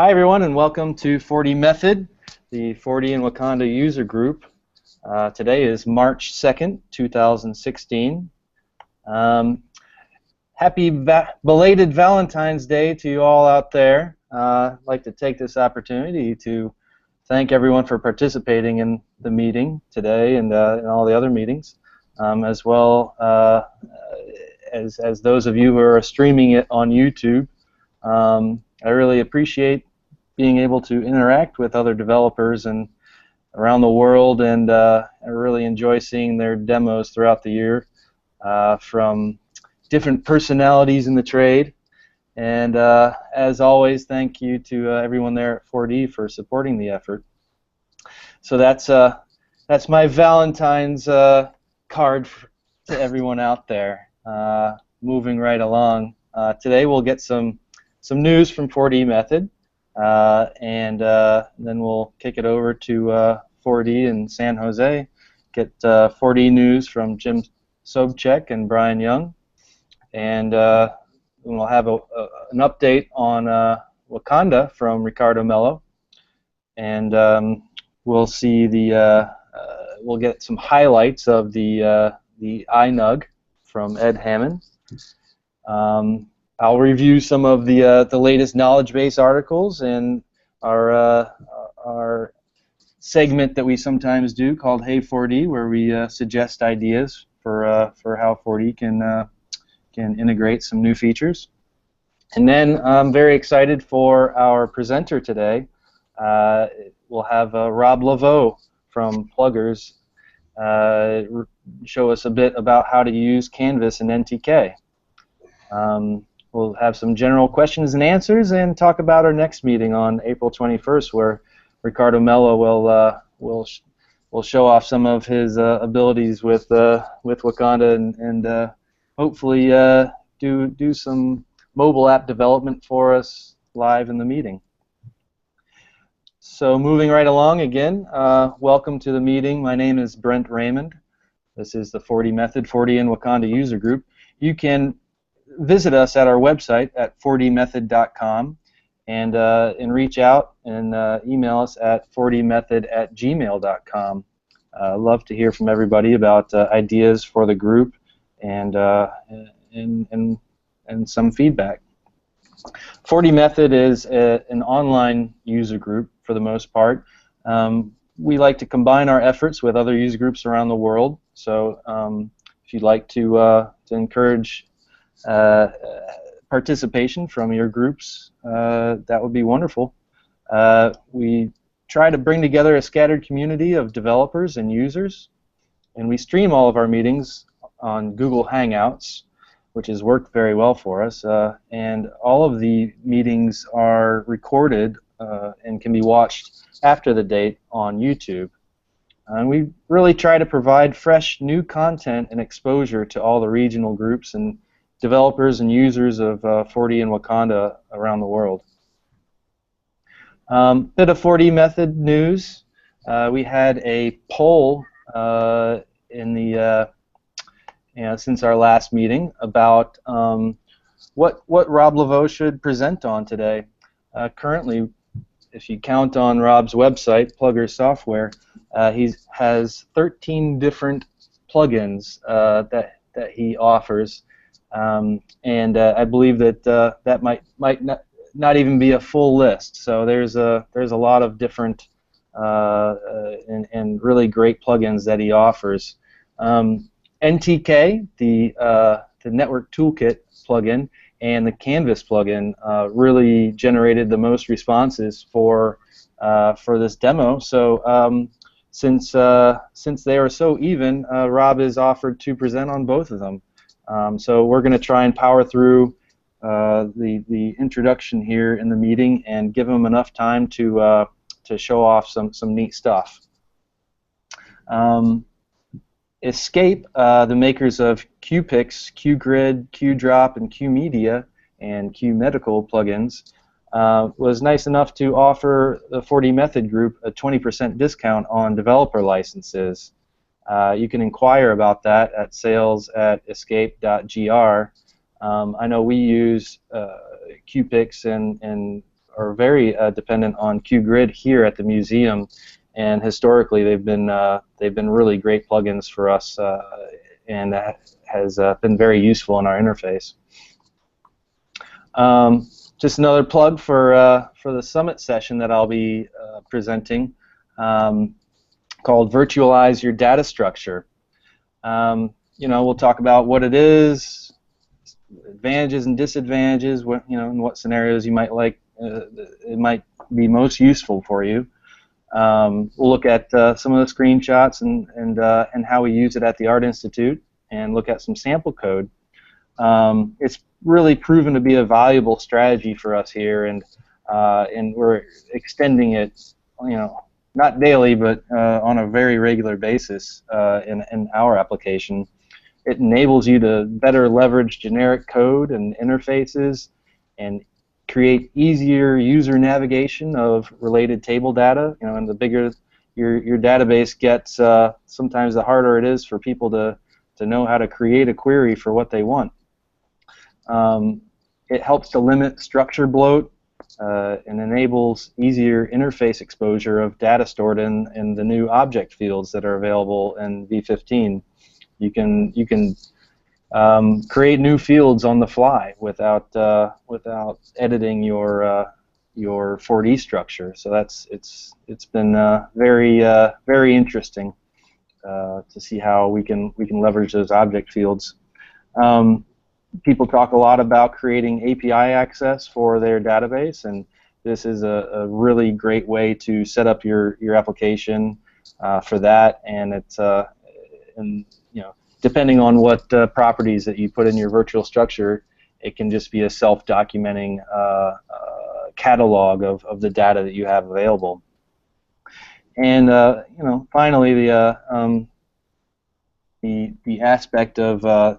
Hi everyone, and welcome to 4DMethod, the 4D in Wakanda user group. Today is March 2nd, 2016. Happy belated Valentine's Day to you all out there. I'd like to take this opportunity to thank everyone for participating in the meeting today and in all the other meetings, as well as those of you who are streaming it on YouTube. I really appreciate being able to interact with other developers and around the world, and I really enjoy seeing their demos throughout the year from different personalities in the trade. And as always, thank you to everyone there at 4D for supporting the effort. So that's my Valentine's card to everyone out there. Moving right along, today we'll get some news from 4DMethod, and then we'll kick it over to 4D in San Jose, get 4D news from Jim Sobczak and Brian Young, and we'll have an update on Wakanda from Ricardo Mello, and we'll see we'll get some highlights of the iNug from Ed Hammond. I'll review some of the latest knowledge base articles in our segment that we sometimes do called Hey 4D, where we suggest ideas for how 4D can integrate some new features. And then I'm very excited for our presenter today. We'll have Rob Laveaux from Pluggers show us a bit about how to use Canvas and NTK. We'll have some general questions and answers, and talk about our next meeting on April 21st, where Ricardo Mello will show off some of his abilities with Wakanda, and hopefully do some mobile app development for us live in the meeting. So moving right along again, welcome to the meeting. My name is Brent Raymond. This is the 4DMethod 4D in Wakanda user group. You can visit us at our website at 4dmethod.com and reach out and email us at 4dmethod@gmail.com. Love to hear from everybody about ideas for the group and some feedback. 4DMethod is an online user group for the most part. We like to combine our efforts with other user groups around the world. So if you'd like to encourage participation from your groups, that would be wonderful. We try to bring together a scattered community of developers and users, and we stream all of our meetings on Google Hangouts, which has worked very well for us, and all of the meetings are recorded and can be watched after the date on YouTube. And we really try to provide fresh new content and exposure to all the regional groups and developers and users of 4D and Wakanda around the world. Bit of 4DMethod news. We had a poll in the since our last meeting about what Rob Laveaux should present on today. Currently, if you count on Rob's website, Pluggers Software, he has 13 different plugins that he offers. And I believe that that might not even be a full list. So there's a lot of different and really great plugins that he offers. NTK, the Network ToolKit plugin, and the Canvas plugin really generated the most responses for this demo. So since they are so even, Rob is offered to present on both of them. So we're going to try and power through the introduction here in the meeting and give him enough time to show off some neat stuff. Escape, the makers of QPix, QGrid, QDrop, and QMedia, and QMedical plugins, was nice enough to offer the 4DMethod group a 20% discount on developer licenses. You can inquire about that at sales@escape.gr. I know we use QPix and are very dependent on QGrid here at the museum, and historically they've been really great plugins for us, and that has been very useful in our interface. Just another plug for the summit session that I'll be presenting, called Virtualize Your Data Structure. We'll talk about what it is, advantages and disadvantages, in what scenarios you might like it might be most useful for you. We'll look at some of the screenshots and how we use it at the Art Institute, and look at some sample code. It's really proven to be a valuable strategy for us here, and we're extending it, not daily, but on a very regular basis in our application. It enables you to better leverage generic code and interfaces, and create easier user navigation of related table data. And the bigger your database gets, sometimes the harder it is for people to know how to create a query for what they want. It helps to limit structure bloat, and enables easier interface exposure of data stored in the new object fields that are available in V15. You can create new fields on the fly without editing your 4D structure. So it's been very interesting to see how we can leverage those object fields. People talk a lot about creating API access for their database, and this is a really great way to set up your application for that. And it's depending on what properties that you put in your virtual structure, it can just be a self-documenting catalog of the data that you have available. And finally, the aspect of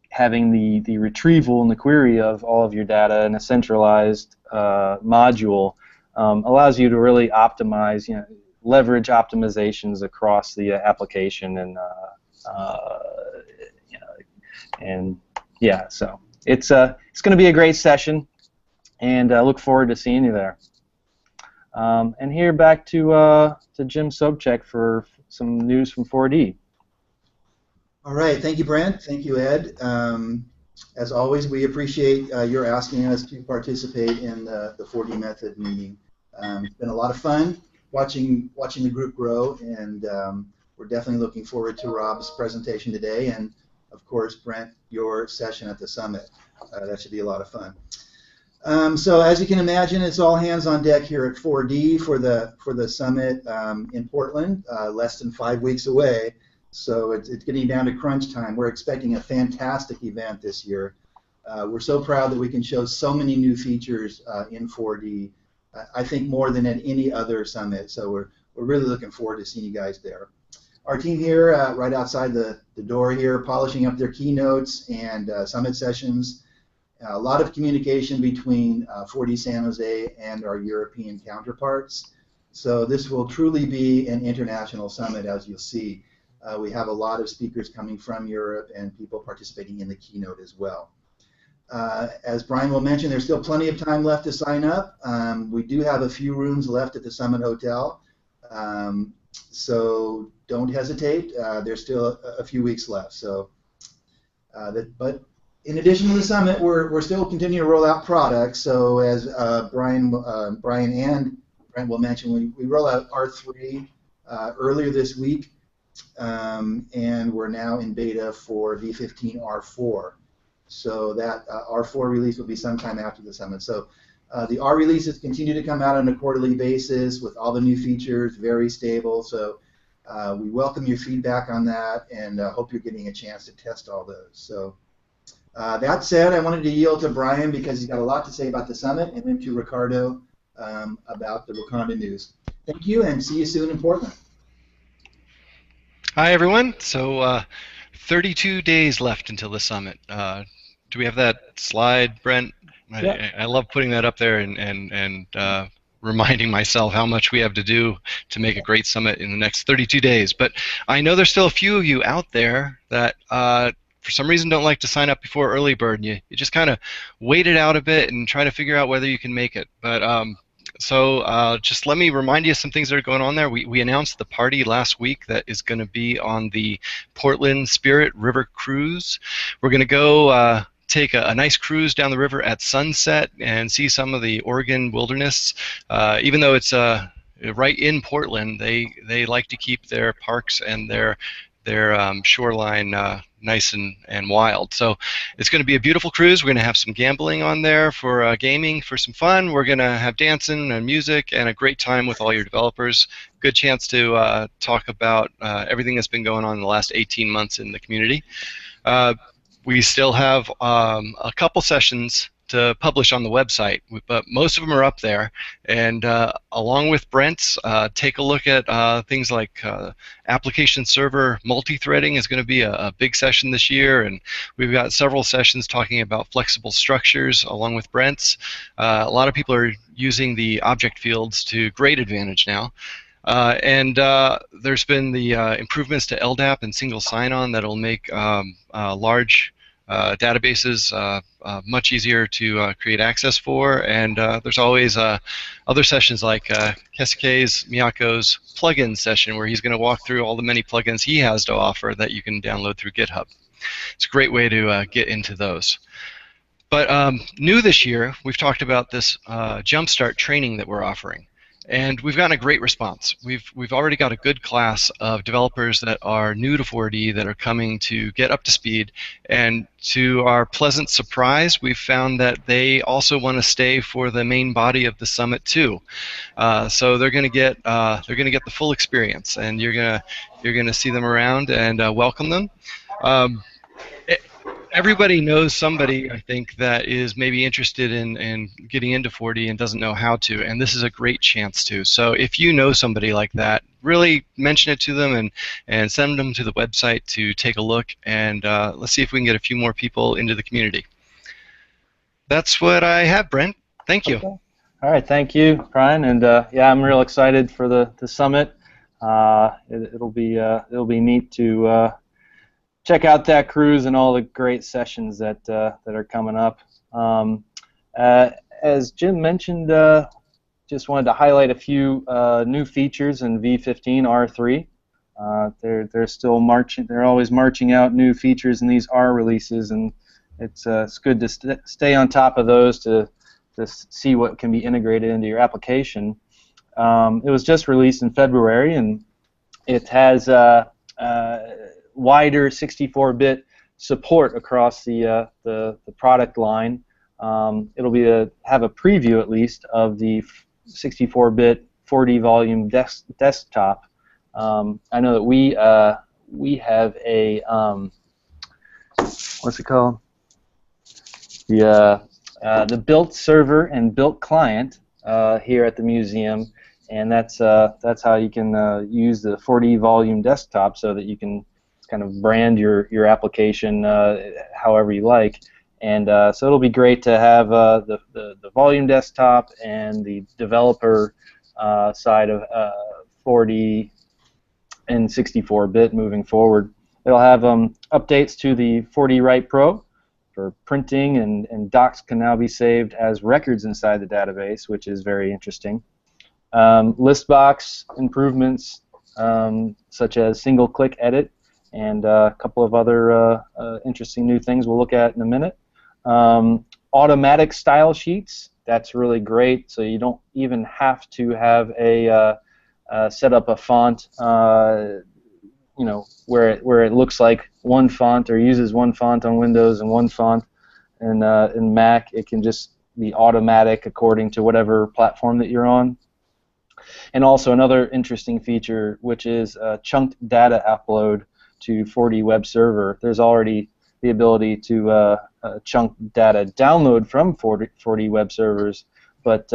having the retrieval and the query of all of your data in a centralized module allows you to really optimize, leverage optimizations across the application, and yeah, so it's going to be a great session, and I look forward to seeing you there. And here back to Jim Sobczak for some news from 4D. All right, thank you, Brent. Thank you, Ed. As always, we appreciate your asking us to participate in the 4DMethod meeting. It's been a lot of fun watching the group grow, and we're definitely looking forward to Rob's presentation today, and of course, Brent, your session at the summit. That should be a lot of fun. So as you can imagine, it's all hands on deck here at 4D for the summit in Portland, less than 5 weeks away. So it's getting down to crunch time. We're expecting a fantastic event this year. We're so proud that we can show so many new features in 4D. I think more than at any other summit. So we're really looking forward to seeing you guys there. Our team here, right outside the door here, polishing up their keynotes and summit sessions. A lot of communication between 4D San Jose and our European counterparts. So this will truly be an international summit, as you'll see. We have a lot of speakers coming from Europe and people participating in the keynote as well. As Brian will mention, there's still plenty of time left to sign up. We do have a few rooms left at the Summit Hotel, so don't hesitate. There's still a few weeks left. So, but in addition to the summit, we're still continuing to roll out products. So as Brian and Brent will mention, we roll out R3 earlier this week. And we're now in beta for V15 R4. So that R4 release will be sometime after the summit. So the R releases continue to come out on a quarterly basis with all the new features, very stable. So we welcome your feedback on that, and hope you're getting a chance to test all those. So that said, I wanted to yield to Brian because he's got a lot to say about the summit, and then to Ricardo about the Wakanda news. Thank you, and see you soon in Portland. Hi, everyone. So 32 days left until the summit. Do we have that slide, Brent? Yeah. I love putting that up there and reminding myself how much we have to do to make a great summit in the next 32 days. But I know there's still a few of you out there that for some reason don't like to sign up before early bird, you just kind of wait it out a bit and try to figure out whether you can make it. But just let me remind you of some things that are going on there. We announced the party last week that is going to be on the Portland Spirit River Cruise. We're going to go take a nice cruise down the river at sunset and see some of the Oregon wilderness. Even though it's right in Portland, they like to keep their parks and their shoreline nice and wild. So it's going to be a beautiful cruise. We're going to have some gambling on there for gaming, for some fun. We're going to have dancing and music and a great time with all your developers. Good chance to talk about everything that's been going on in the last 18 months in the community. We still have a couple sessions to publish on the website, but most of them are up there. And along with Brent's, take a look at things like application server multi-threading is going to be a big session this year, and we've got several sessions talking about flexible structures along with Brent's. A lot of people are using the object fields to great advantage now. There's been the improvements to LDAP and single sign-on that'll make large databases much easier to create access for, and there's always other sessions like Kesuke's Miyako's plugin session, where he's going to walk through all the many plugins he has to offer that you can download through GitHub. It's a great way to get into those. But new this year, we've talked about this Jumpstart training that we're offering. And we've gotten a great response. We've already got a good class of developers that are new to 4D that are coming to get up to speed. And to our pleasant surprise, we've found that they also want to stay for the main body of the summit too. So they're going to get the full experience, and you're gonna see them around and welcome them. Everybody knows somebody, I think, that is maybe interested in getting into 4D and doesn't know how to, and this is a great chance to. So if you know somebody like that, really mention it to them and send them to the website to take a look, and let's see if we can get a few more people into the community. That's what I have, Brent. Thank you. Okay. All right, thank you, Brian, and yeah, I'm real excited for the summit. It'll be neat to check out that cruise and all the great sessions that are coming up. As Jim mentioned, just wanted to highlight a few new features in V15 R3. They're still marching. They're always marching out new features in these R releases, and it's good to stay on top of those to see what can be integrated into your application. It was just released in February, and it has wider 64-bit support across the product line. It'll have a preview, at least, of the 64-bit 4D volume desktop. I know that we have a what's it called? The built server and built client here at the museum, and that's how you can use the 4D volume desktop, so that you can kind of brand your application however you like. And so it'll be great to have the volume desktop and the developer side of 4D and 64-bit moving forward. It'll have updates to the 4D Write Pro for printing, and docs can now be saved as records inside the database, which is very interesting. Listbox improvements such as single-click edit, and a couple of other interesting new things we'll look at in a minute. Automatic style sheets, that's really great, so you don't even have to have set up a font, you know, where it looks like one font, or uses one font on Windows and one font in Mac. It can just be automatic according to whatever platform that you're on. And also another interesting feature, which is chunked data upload to 4D web server. There's already the ability to chunk data download from 4D web servers, but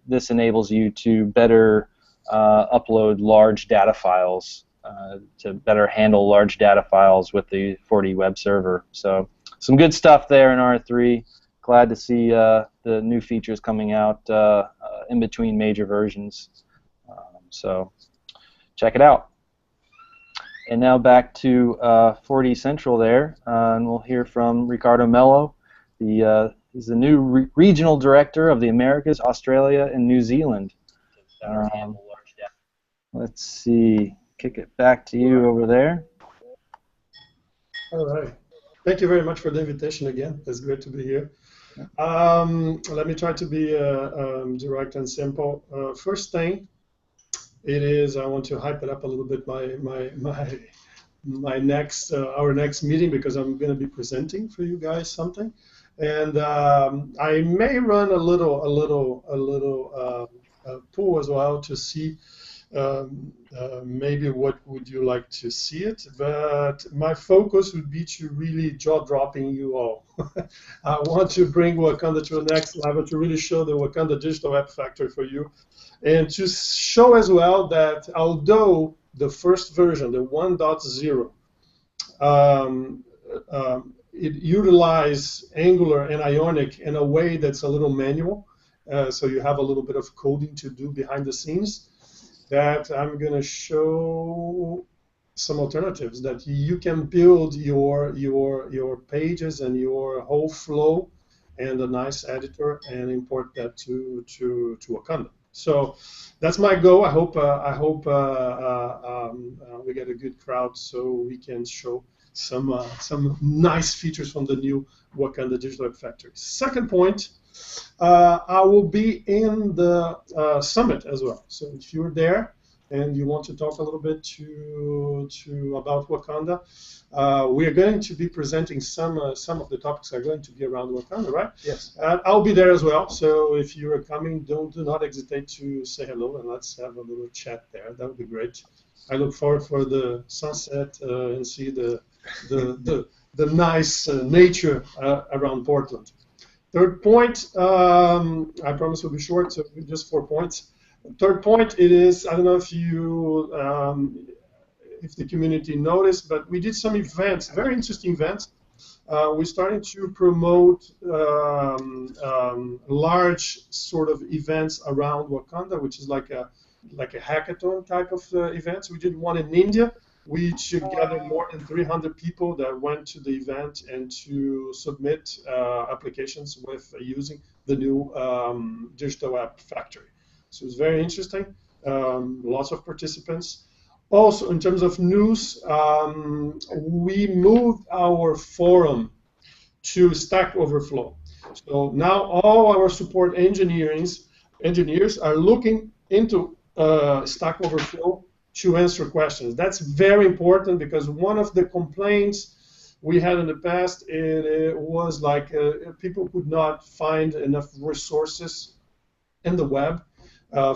this enables you to better upload large data files, to better handle large data files with the 4D web server. So some good stuff there in R3. Glad to see the new features coming out in between major versions. So check it out. And now back to 4D Central there, and we'll hear from Ricardo Mello. He's the new regional director of the Americas, Australia, and New Zealand. Let's see, kick it back to you over there. All right. Thank you very much for the invitation again. It's great to be here. Let me try to be direct and simple. First thing, I want to hype it up a little bit. My next our next meeting, because I'm going to be presenting for you guys something, and I may run a little poll as well to see. Maybe what would you like to see it, but my focus would be to really jaw-dropping you all. I want to bring Wakanda to the next level, to really show the Wakanda Digital App Factory for you, and to show as well that although the first version, the 1.0, it utilizes Angular and Ionic in a way that's a little manual, so you have a little bit of coding to do behind the scenes, that I'm going to show some alternatives that you can build your pages and your whole flow and a nice editor and import that to Wakanda. So that's my goal. I hope we get a good crowd so we can show some nice features from the new Wakanda Digital App Factory. Second point. I will be in the summit as well. So if you're there and you want to talk a little bit about Wakanda, we are going to be presenting some of the topics are going to be around Wakanda, right? Yes. I'll be there as well. So if you are coming, do not hesitate to say hello and let's have a little chat there. That would be great. I look forward for the sunset and see the nice nature around Portland. Third point, I promise will be short, so just 4 points. Third point, it is, I don't know if you, if the community noticed, but we did some events, very interesting events. We're starting to promote large sort of events around Wakanda, which is like a hackathon type of events. We did one in India, which gathered more than 300 people that went to the event and to submit applications with using the new digital app factory. So it was very interesting. Lots of participants. Also, in terms of news, we moved our forum to Stack Overflow. So now all our support engineers are looking into Stack Overflow to answer questions. That's very important because one of the complaints we had in the past, it was like people could not find enough resources in the web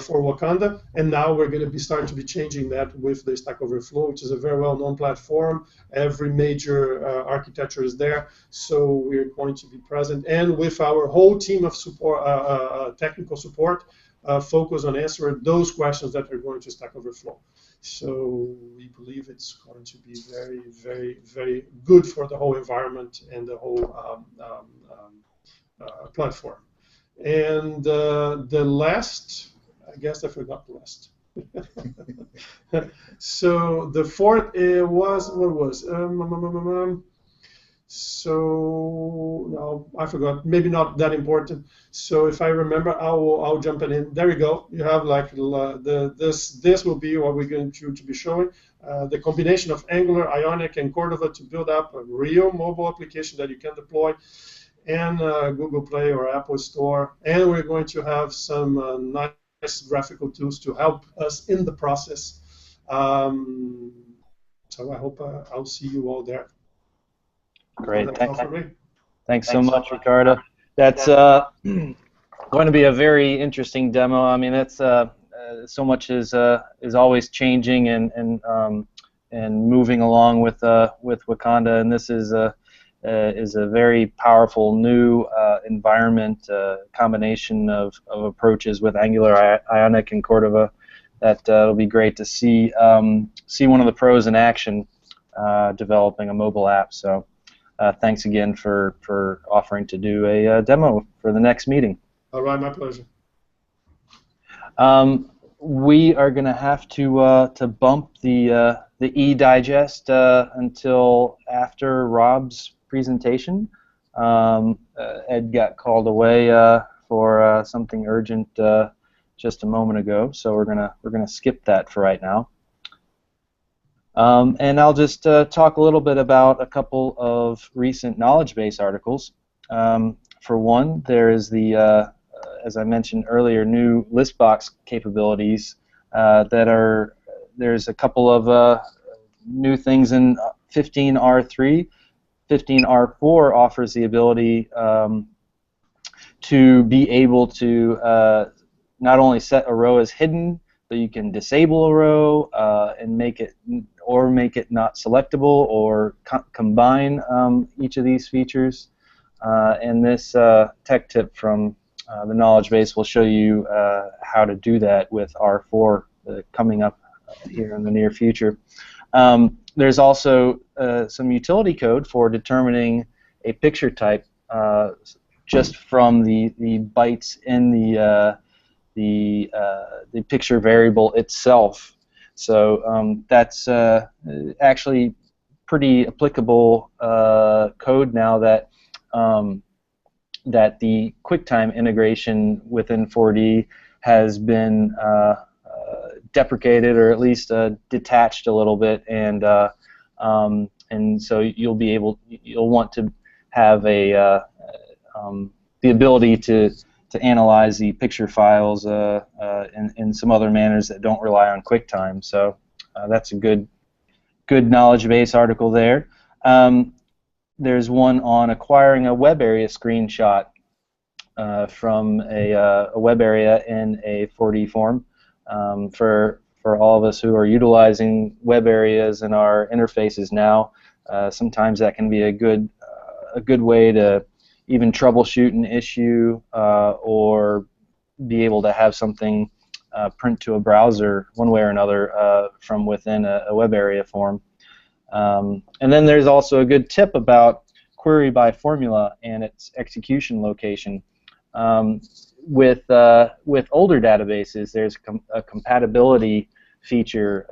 for Wakanda, and now we're going to be starting to be changing that with the Stack Overflow, which is a very well-known platform. Every major architecture is there, so we're going to be present, and with our whole team of support, technical support, focus on answering those questions that are going to Stack Overflow. So we believe it's going to be very, very, very good for the whole environment and the whole platform. And the last, I guess I forgot the last. So the fourth was, what was? So no, I forgot. Maybe not that important. So if I remember, I'll jump it in. There we go. You have like this will be what we're going to be showing. The combination of Angular, Ionic, and Cordova to build up a real mobile application that you can deploy in Google Play or Apple Store. And we're going to have some nice graphical tools to help us in the process. So I hope I'll see you all there. Great. Thanks so much, Ricardo. That's going to be a very interesting demo. I mean, that's so much is always changing and moving along with Wakanda, and this is a very powerful new environment combination of approaches with Angular, Ionic, and Cordova. That will be great to see one of the pros in action developing a mobile app. So. Thanks again for offering to do a demo for the next meeting. All right, my pleasure. we are going to have to bump the e-digest until after Rob's presentation. Ed got called away for something urgent just a moment ago, so we're gonna skip that for right now. And I'll just talk a little bit about a couple of recent knowledge base articles. For one, there is the as I mentioned earlier, new list box capabilities there's a couple of new things in 15R3. 15R4 offers the ability to be able to not only set a row as hidden, but you can disable a row and make it not selectable, or combine each of these features. And this tech tip from the knowledge base will show you how to do that with R4 coming up here in the near future. There's also some utility code for determining a picture type just from the bytes in the picture variable itself. So that's actually pretty applicable code now that that the QuickTime integration within 4D has been deprecated, or at least detached a little bit, and so you'll want to have a the ability to analyze the picture files in some other manners that don't rely on QuickTime. So that's a good knowledge base article there. There's one on acquiring a web area screenshot from a web area in a 4D form. For all of us who are utilizing web areas in our interfaces now, sometimes that can be a good way to even troubleshoot an issue or be able to have something print to a browser one way or another from within a web area form. And then there's also a good tip about query by formula and its execution location. With older databases, there's a compatibility feature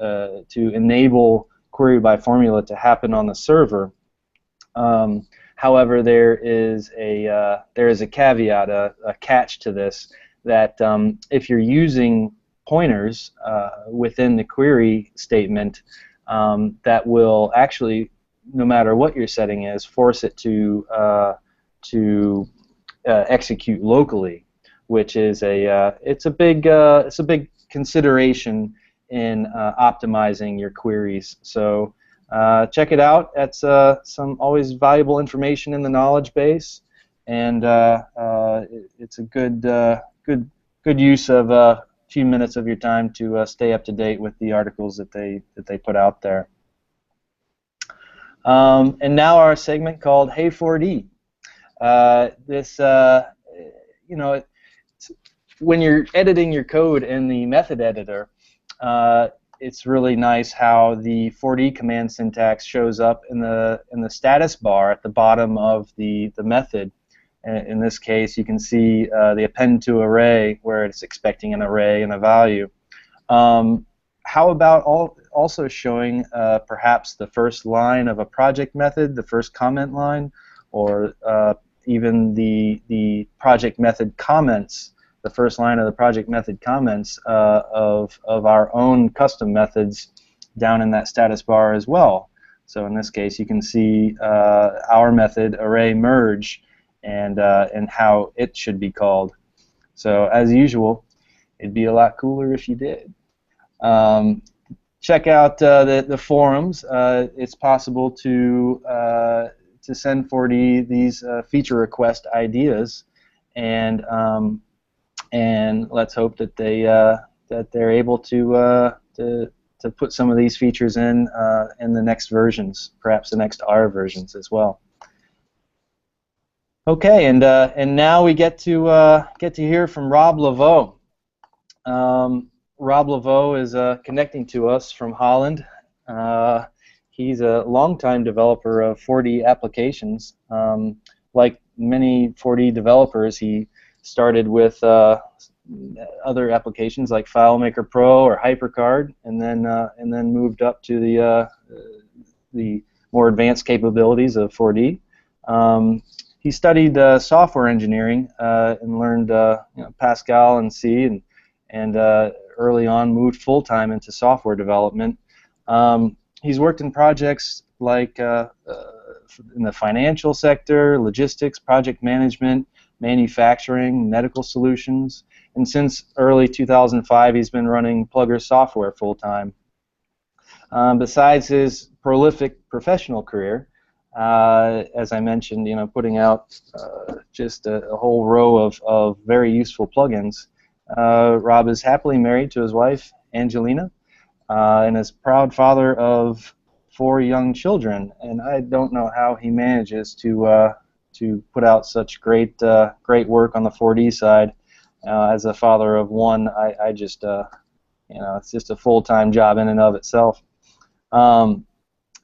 to enable query by formula to happen on the server. However, there is a caveat, a catch to this, that if you're using pointers within the query statement, that will actually, no matter what your setting is, force it to execute locally, which is it's a big consideration in optimizing your queries. So check it out. That's some always valuable information in the knowledge base, and it's a good use of a few minutes of your time to stay up to date with the articles that they put out there. And now our segment called Hey 4D. This when you're editing your code in the method editor, it's really nice how the 4D command syntax shows up in the status bar at the bottom of the method. In this case, you can see the append to array, where it's expecting an array and a value. How about also showing perhaps the first line of a project method, the first comment line, or even the project method comments, the first line of the project method comments of our own custom methods down in that status bar as well. So in this case, you can see our method array merge and how it should be called. So as usual, it'd be a lot cooler if you did. Check out the forums. It's possible to send 4D these feature request ideas, and let's hope that they're able to put some of these features in the next versions, perhaps the next R versions as well. Okay, and now we get to hear from Rob Laveaux. Rob Laveaux is connecting to us from Holland. He's a longtime developer of 4D applications. Like many 4D developers, he started with other applications like FileMaker Pro or HyperCard, and then moved up to the more advanced capabilities of 4D. He studied software engineering and learned Pascal and C, and early on moved full-time into software development. He's worked in projects like in the financial sector, logistics, project management, manufacturing, medical solutions, and since early 2005 he's been running Pluggers Software full-time. Besides his prolific professional career, as I mentioned, putting out just a whole row of very useful plugins, Rob is happily married to his wife, Angelina, and is proud father of 4 young children. And I don't know how he manages to put out such great work on the 4D side. As a father of 1, I just it's just a full-time job in and of itself.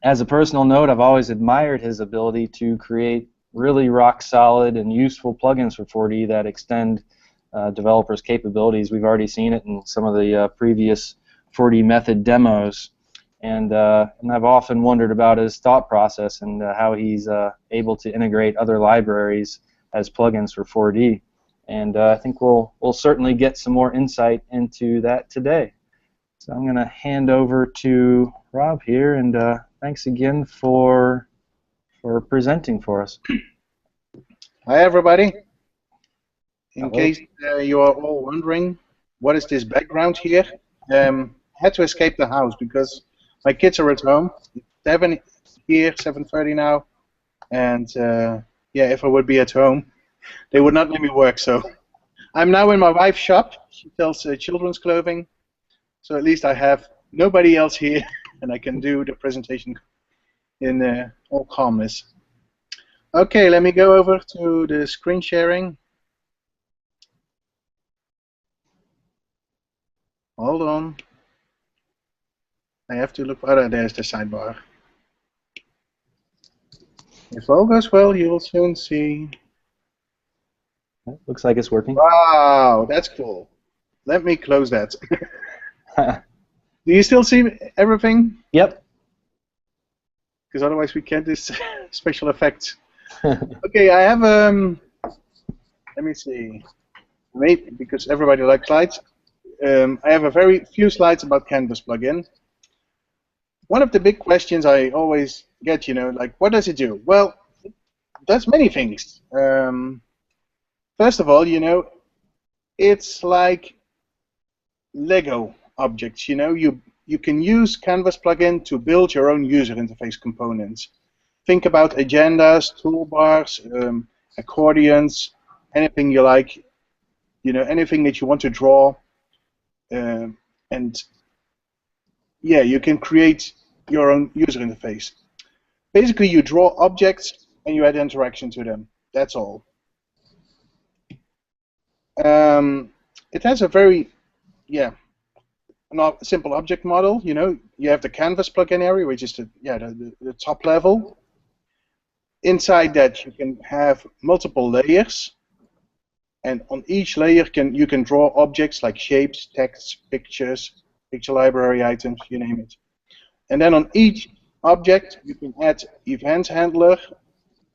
As a personal note, I've always admired his ability to create really rock-solid and useful plugins for 4D that extend developers' capabilities. We've already seen it in some of the previous 4DMethod demos, and I've often wondered about his thought process and how he's able to integrate other libraries as plugins for 4D. And I think we'll certainly get some more insight into that today. So I'm going to hand over to Rob here, and thanks again for presenting for us. Hi everybody. In case you are all wondering, what is this background here? I had to escape the house because my kids are at home. It's 7 here, 7:30 now, and yeah, if I would be at home, they would not let me work. So I'm now in my wife's shop. She sells children's clothing, so at least I have nobody else here, and I can do the presentation in all calmness. Okay, let me go over to the screen sharing. Hold on. I have to look. Oh, there's the sidebar. If all goes well, you will soon see. Looks like it's working. Wow, that's cool. Let me close that. Do you still see everything? Yep. Because otherwise we can't do special effects. Okay, I have let me see. Maybe because everybody likes slides. I have a very few slides about Canvas plugin. One of the big questions I always get, like, what does it do? Well, it does many things. First of all, it's like Lego objects. You can use Canvas plugin to build your own user interface components. Think about agendas, toolbars, accordions, anything you like. Anything that you want to draw. And yeah, you can create your own user interface. Basically, you draw objects and you add interaction to them. That's all. It has a very, simple object model. You have the Canvas plugin area, which is the top level. Inside that, you can have multiple layers, and on each layer you can draw objects like shapes, texts, pictures, picture library items, you name it. And then on each object, you can add event handler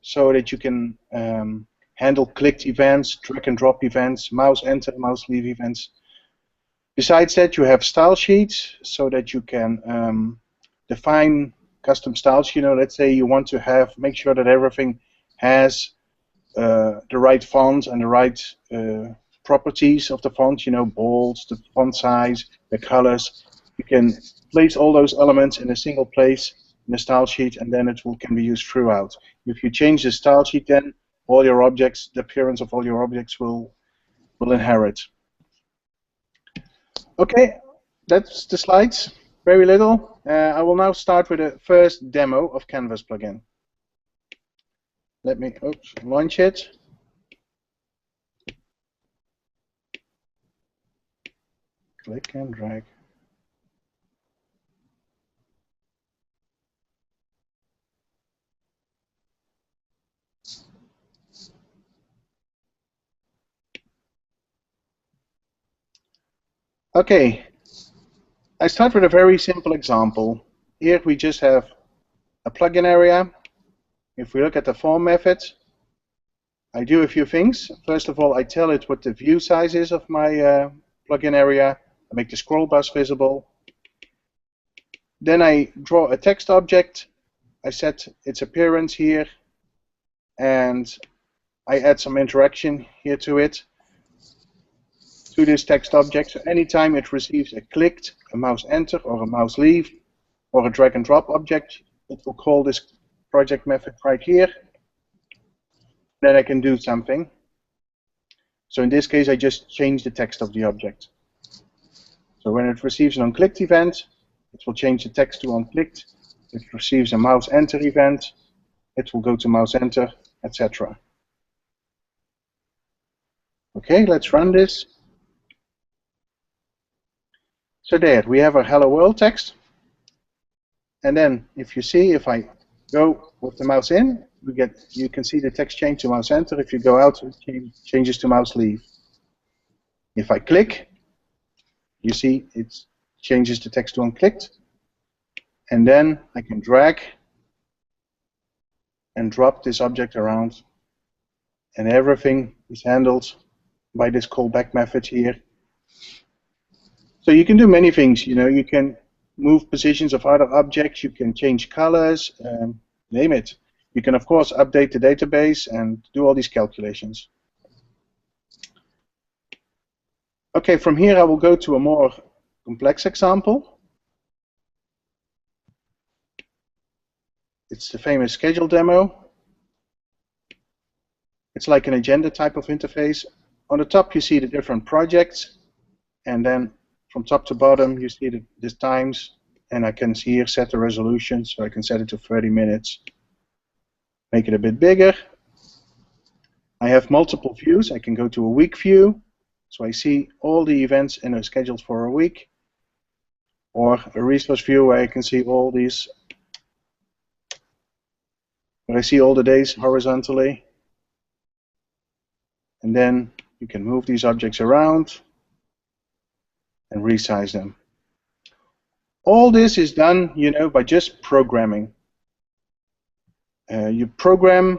so that you can handle clicked events, drag and drop events, mouse enter, mouse leave events. Besides that, you have style sheets so that you can define custom styles. Let's say you want to make sure that everything has the right font and the right properties of the font, bold, the font size, the colors. You can place all those elements in a single place in the style sheet, and then can be used throughout. If you change the style sheet, then all your objects, the appearance of all your objects will inherit. Okay, that's the slides. Very little. I will now start with the first demo of Canvas plugin. Let me launch it. Click and drag. Okay, I start with a very simple example. Here we just have a plugin area. If we look at the form method, I do a few things. First of all, I tell it what the view size is of my plugin area. I make the scroll bars visible. Then I draw a text object. I set its appearance here, and I add some interaction here to it, to this text object. So anytime it receives a clicked, a mouse enter, or a mouse leave, or a drag and drop object, it will call this project method right here. Then I can do something. So in this case, I just change the text of the object. So when it receives an onClicked event, it will change the text to onClicked. If it receives a mouse enter event, it will go to mouse enter, etc. Okay, let's run this. So there, we have our hello world text. And then if you see, if I go with the mouse in, you can see the text change to mouse enter. If you go out, it changes to mouse leave. If I click, you see it changes the text to onClicked. And then I can drag and drop this object around, and everything is handled by this callback method here. So you can do many things. You can move positions of other objects, you can change colors, name it. You can, of course, update the database and do all these calculations. Okay, from here I will go to a more complex example. It's the famous schedule demo. It's like an agenda type of interface. On the top you see the different projects, and then from top to bottom you see the times, and I can here set the resolution, so I can set it to 30 minutes. Make it a bit bigger. I have multiple views. I can go to a week view, so I see all the events in a schedule for a week, or a resource view where I can see all these, where I see all the days horizontally. And then you can move these objects around and resize them. All this is done, by just programming. You program,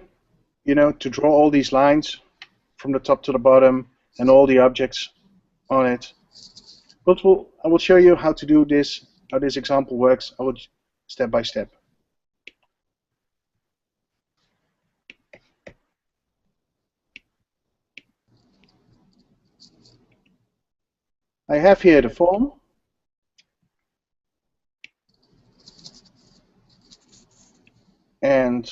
to draw all these lines from the top to the bottom and all the objects on it. But I will show you how to do this, how this example works. I will step by step. I have here the form. And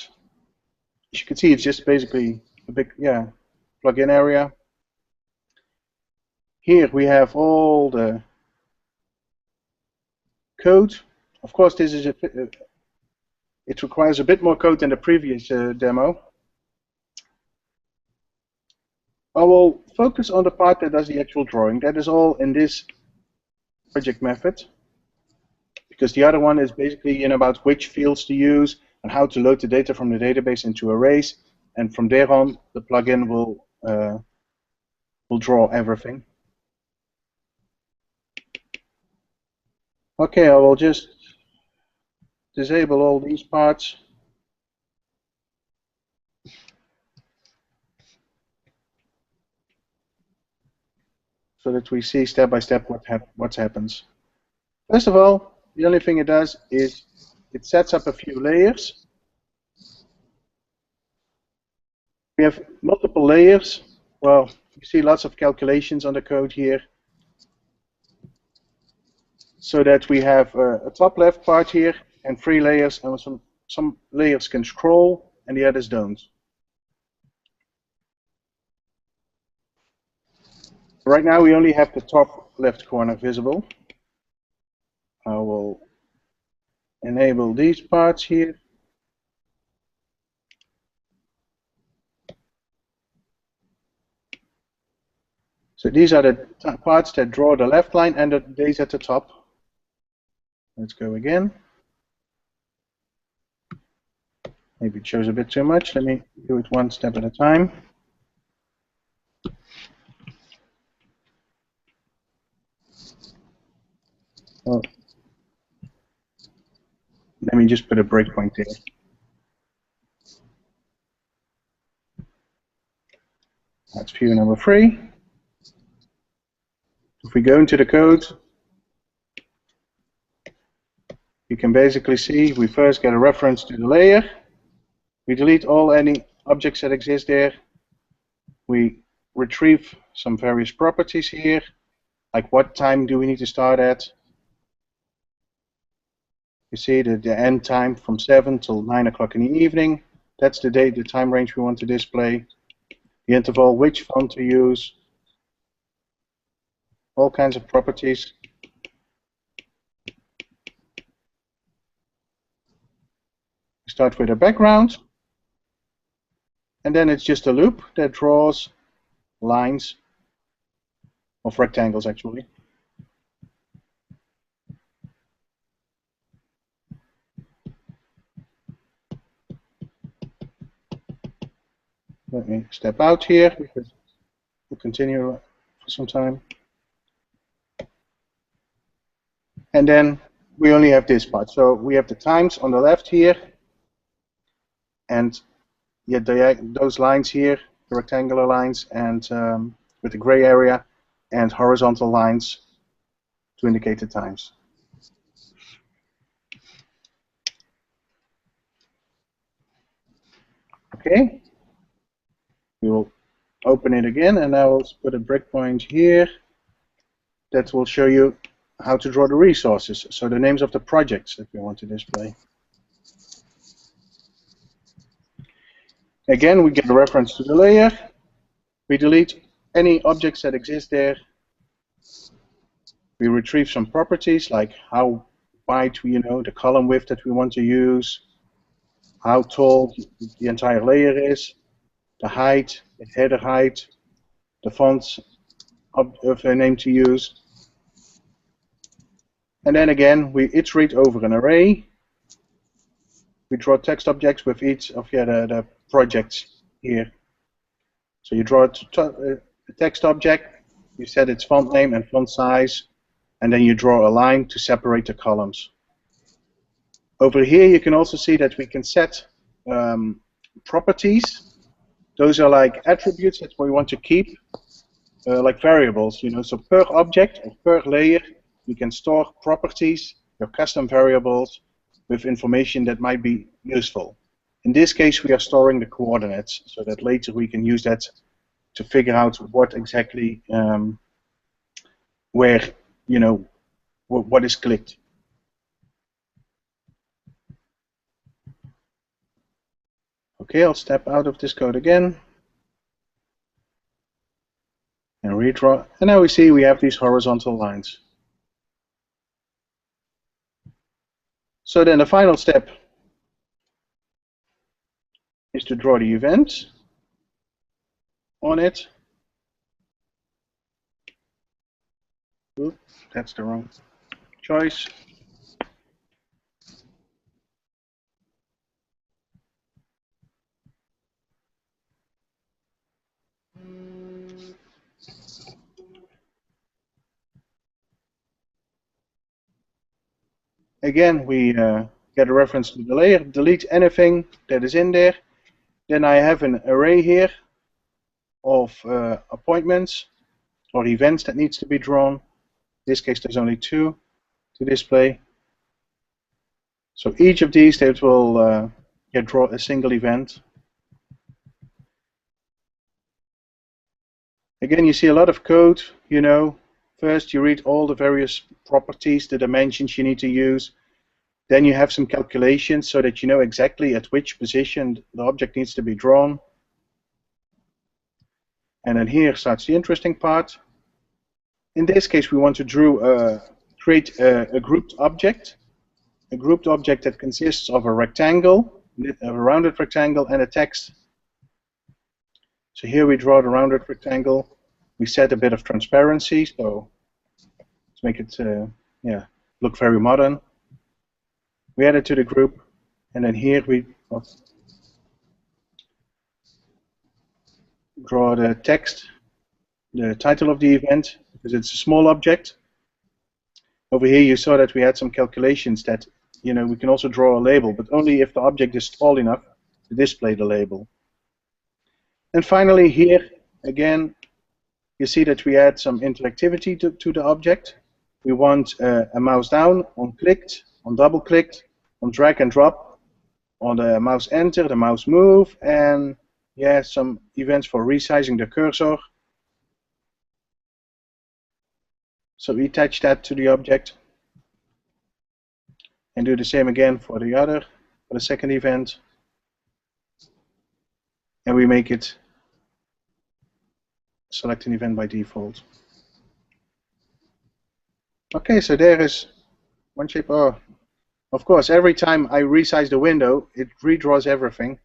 as you can see, it's just basically a big, plugin area. Here we have all the code. Of course, this is it requires a bit more code than the previous demo. I will focus on the part that does the actual drawing. That is all in this project method, because the other one is basically about which fields to use and how to load the data from the database into arrays, and from there on the plugin will draw everything. Okay, I will just disable all these parts. So that we see step by step what happens. First of all, the only thing it does is it sets up a few layers. We have multiple layers. Well, you see lots of calculations on the code here. So that we have a top left part here and 3 layers, and some layers can scroll and the others don't. Right now we only have the top left corner visible. I will enable these parts here. So these are the parts that draw the left line and the days at the top. Let's go again. Maybe it shows a bit too much. Let me do it one step at a time. Well, let me just put a breakpoint there. That's view number 3. If we go into the code, you can basically see we first get a reference to the layer. We delete any objects that exist there. We retrieve some various properties here, like what time do we need to start at. You see the end time from 7 till 9 o'clock in the evening. That's the date, the time range we want to display. The interval, which font to use. All kinds of properties. We start with a background. And then it's just a loop that draws lines of rectangles, actually. Let me step out here because we'll continue for some time. And then we only have this part. So we have the times on the left here, and those lines here, the rectangular lines, and with the gray area, and horizontal lines to indicate the times. Okay. We will open it again, and I will put a breakpoint here that will show you how to draw the resources, so the names of the projects that we want to display. Again, we get a reference to the layer. We delete any objects that exist there. We retrieve some properties like how wide, the column width that we want to use, how tall the entire layer is, the height, the header height, the fonts of a name to use. And then again, we iterate over an array. We draw text objects with each of the projects here. So you draw a text object, you set its font name and font size, and then you draw a line to separate the columns. Over here, you can also see that we can set properties. Those are like attributes that we want to keep, like variables. So per object or per layer, you can store properties, your custom variables, with information that might be useful. In this case, we are storing the coordinates, so that later we can use that to figure out what exactly, where, what is clicked. Okay, I'll step out of this code again and redraw. And now we see we have these horizontal lines. So then the final step is to draw the event on it. Oops, that's the wrong choice. Again, we get a reference to the layer, delete anything that is in there. Then I have an array here of appointments or events that needs to be drawn. In this case, there's only 2 to display. So each of these, that will draw a single event. Again, you see a lot of code, First, you read all the various properties, the dimensions you need to use. Then you have some calculations so that you know exactly at which position the object needs to be drawn. And then here starts the interesting part. In this case, we want to create a grouped object. A grouped object that consists of a rectangle, a rounded rectangle, and a text. So here we draw the rounded rectangle. We set a bit of transparency, so to make it look very modern. We add it to the group, and then here we draw the text, the title of the event, because it's a small object. over here you saw that we had some calculations that, we can also draw a label, but only if the object is tall enough to display the label. And finally here, again, you see that we add some interactivity to the object. We want a mouse down, on clicked, on double clicked, on drag and drop, on the mouse enter, the mouse move, and yeah, some events for resizing the cursor. So we attach that to the object and do the same again for the second event. And we make it select an event by default. Okay, so there is one shape. Oh, of course, every time I resize the window, it redraws everything.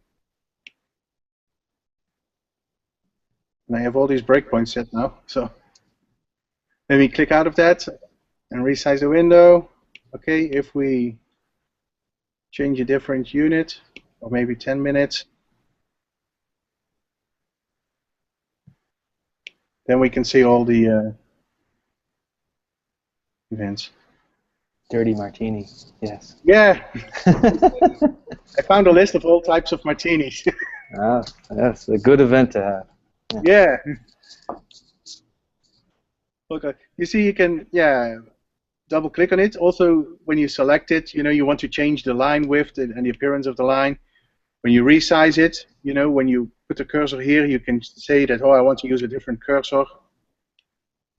And I have all these breakpoints set now. So let me click out of that and resize the window. Okay, if we change a different unit, or maybe 10 minutes, then we can see all the events. Dirty martini, yes. Yeah, I found a list of all types of martinis. Ah, that's a good event to have. Yeah. Okay. You see, you can double click on it. Also, when you select it, you want to change the line width and the appearance of the line. When you resize it, when you put the cursor here, you can say that, oh, I want to use a different cursor.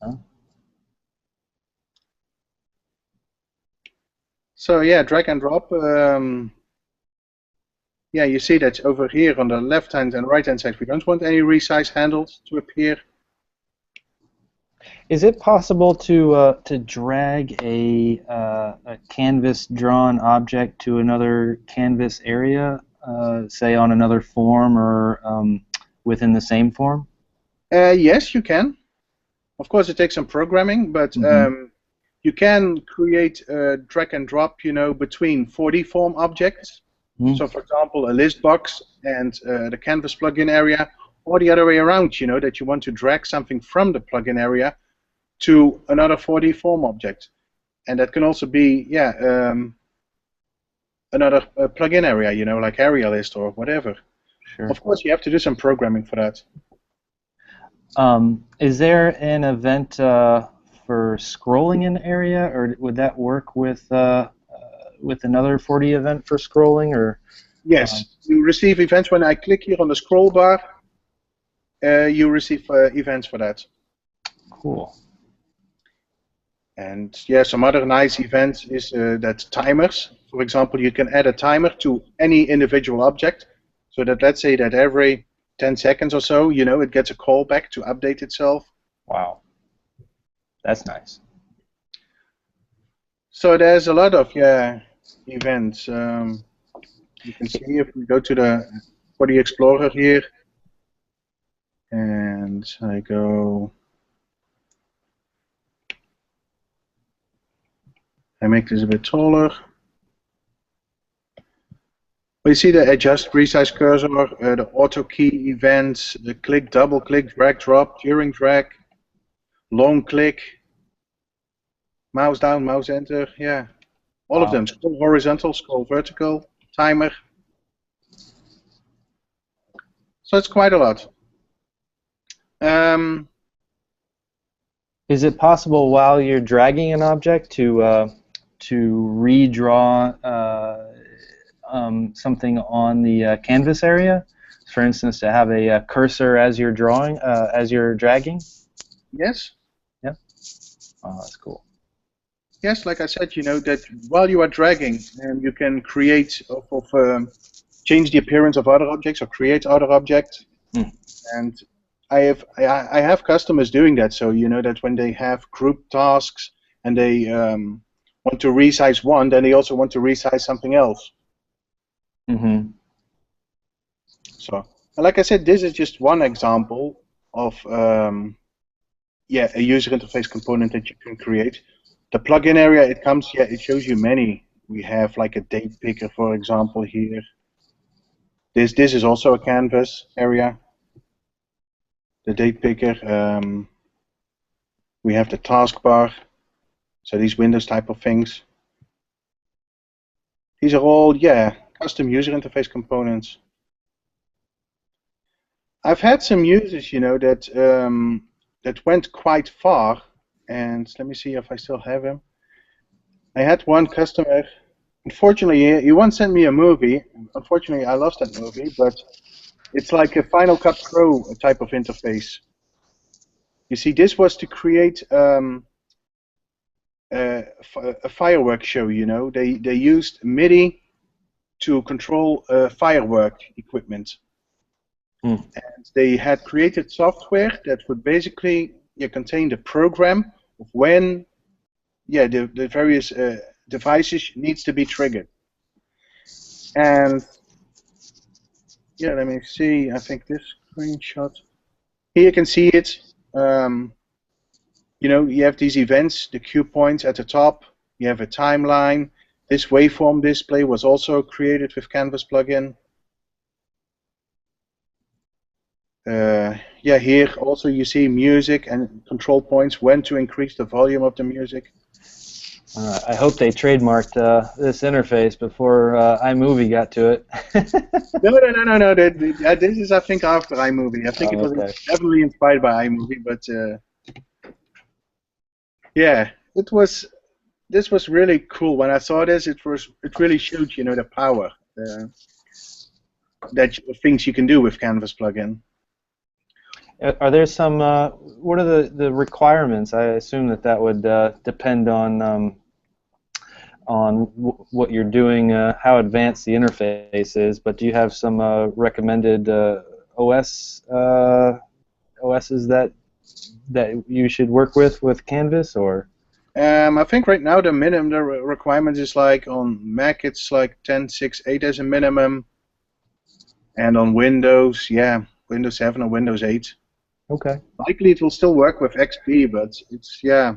Huh? So yeah, drag and drop. Yeah, you see that over here on the left-hand and right-hand side, we don't want any resize handles to appear. Is it possible to drag a canvas drawn object to another canvas area, say on another form or within the same form? Yes, you can. Of course, it takes some programming, but you can create a drag and drop, between 4D form objects. So, for example, a list box and the canvas plugin area, or the other way around, that you want to drag something from the plugin area to another 4D form object. And that can also be, another plugin area, like area list or whatever. Sure. Of course, you have to do some programming for that. Is there an event for scrolling an area, or would that work with another 4D event for scrolling? Or yes, you receive events when I click here on the scroll bar. You receive events for that. Cool. And yeah, some other nice events is that timers. For example, you can add a timer to any individual object, so that let's say that every 10 seconds or so, it gets a callback to update itself. Wow, that's nice. So there's a lot of events. You can see if we go to the 4D Explorer here, and I go. I make this a bit taller. We see the adjust resize cursor, the auto key events, the click, double click, drag drop, during drag, long click, mouse down, mouse enter, yeah. All of them, scroll horizontal, scroll vertical, timer. So it's quite a lot. Is it possible while you're dragging an object to redraw something on the canvas area? For instance, to have a cursor as you're drawing, as you're dragging? Yes. Yep. Oh, that's cool. Yes, like I said, that while you are dragging, you can create change the appearance of other objects or create other objects. And I have customers doing that, so that when they have group tasks and they want to resize one, then they also want to resize something else. So, like I said, this is just one example of a user interface component that you can create. The plugin area, it shows you many. We have like a date picker, for example, here. This is also a canvas area. The date picker. We have the taskbar. So these Windows type of things. These are all, yeah, custom user interface components. I've had some users, you know, that that went quite far, and let me see if I still have him. I had one customer. Unfortunately, he once sent me a movie. Unfortunately, I lost that movie, but it's like a Final Cut Pro type of interface. You see, this was to create a fireworks show. You know, they used MIDI to control firework equipment. And they had created software that would basically contain the program of when the various devices needs to be triggered. And yeah, let me see. I think this screenshot. Here you can see it. You know, you have these events, the cue points at the top. You have a timeline. This waveform display was also created with Canvas plugin. Yeah, here also you see music and control points, when to increase the volume of the music. I hope they trademarked this interface before iMovie got to it. No. This is, I think, after iMovie. I think it was definitely inspired by iMovie, but yeah, this was really cool. When I saw this, it really showed, you know, the power things you can do with Canvas plugin. Are there some? What are the requirements? I assume that would depend on what you're doing, how advanced the interface is. But do you have some recommended OSs that you should work with Canvas, or? I think right now the requirement is like on Mac it's like 10.6.8 as a minimum, and on Windows, yeah, Windows 7 or Windows 8. Okay. Likely it will still work with XP, but it's, yeah.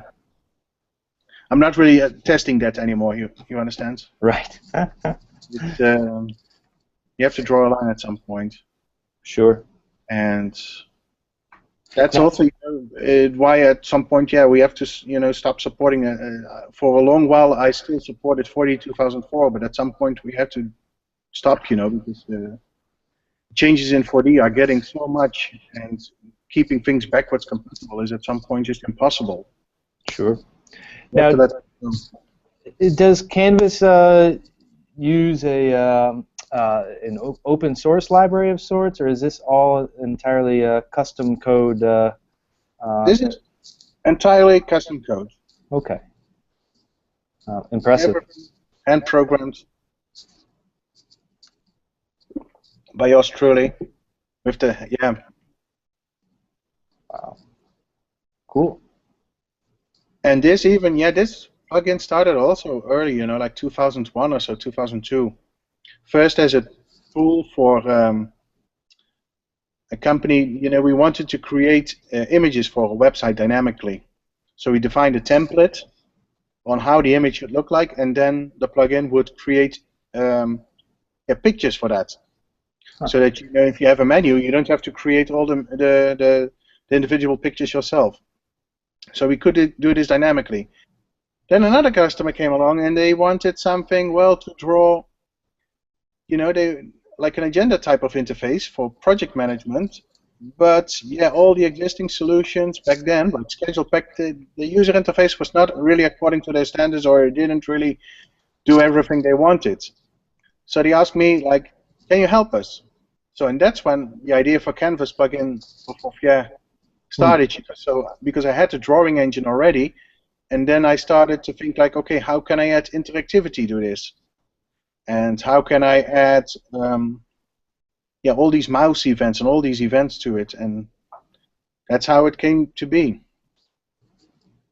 I'm not really testing that anymore, you understand? Right. It's, you have to draw a line at some point. Sure. And that's also, you know, why at some point, yeah, we have to, you know, stop supporting. For a long while, I still supported 4D 2004, but at some point we had to stop, you know, because changes in 4D are getting so much, and keeping things backwards compatible is at some point just impossible. Sure. Now, does Canvas use an open source library of sorts, or is this all entirely custom code? This is entirely custom code. Okay. Impressive. And programmed by yours truly, with the Wow. Cool. And this even, this plugin started also early, you know, like 2001 or so, 2002. First as a tool for a company, you know, we wanted to create images for a website dynamically. So we defined a template on how the image should look like, and then the plugin would create pictures for that. Huh. So that, you know, if you have a menu, you don't have to create all the individual pictures yourself. So we could do this dynamically. Then another customer came along and they wanted something, well, to draw, you know, like an agenda type of interface for project management. But yeah, all the existing solutions back then, like Schedule Pack, the user interface was not really according to their standards, or it didn't really do everything they wanted. So they asked me, like, can you help us? So, and that's when the idea for Canvas plugin started. So because I had the drawing engine already, and then I started to think like, okay, how can I add interactivity to this? And how can I add all these mouse events and all these events to it? And that's how it came to be.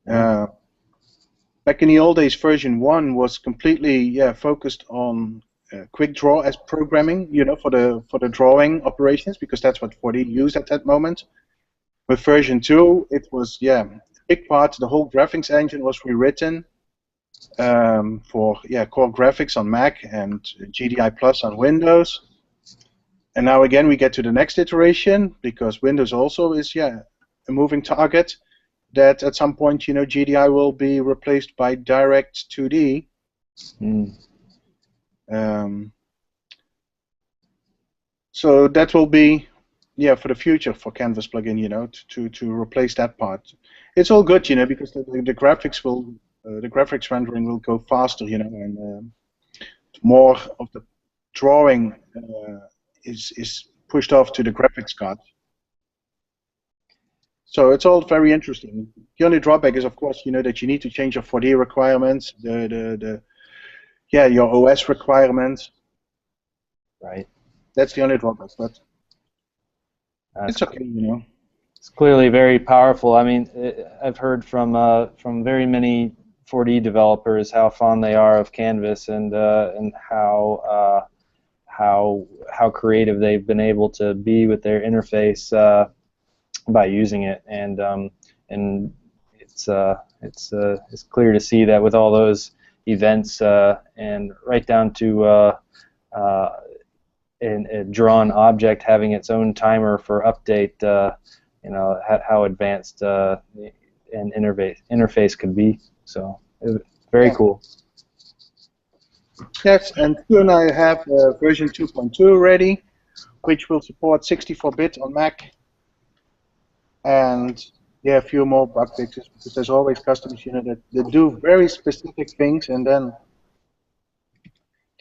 Back in the old days, version 1 was completely focused on quick draw as programming, you know, for the drawing operations, because that's what 4D used at that moment. With version 2, it was a big part. The whole graphics engine was rewritten for core graphics on Mac and GDI Plus on Windows. And now again we get to the next iteration, because Windows also is a moving target. that at some point, GDI will be replaced by direct 2D. So that will be, for the future for Canvas plugin, to replace that part. It's all good, because the graphics will, the graphics rendering will go faster, and more of the drawing is pushed off to the graphics card. So it's all very interesting. The only drawback is, of course, that you need to change your 4D requirements, your OS requirements. Right. That's the only drawback, but it's okay, It's clearly very powerful. I mean, I've heard from very many 4D developers how fond they are of Canvas and how creative they've been able to be with their interface by using it, and it's clear to see that with all those events and right down to a drawn object having its own timer for update, how advanced an interface could be. So very cool. Yes, and soon I have version 2.2 ready, which will support 64-bit on Mac. And a few more bug fixes, because there's always customers, that do very specific things, and then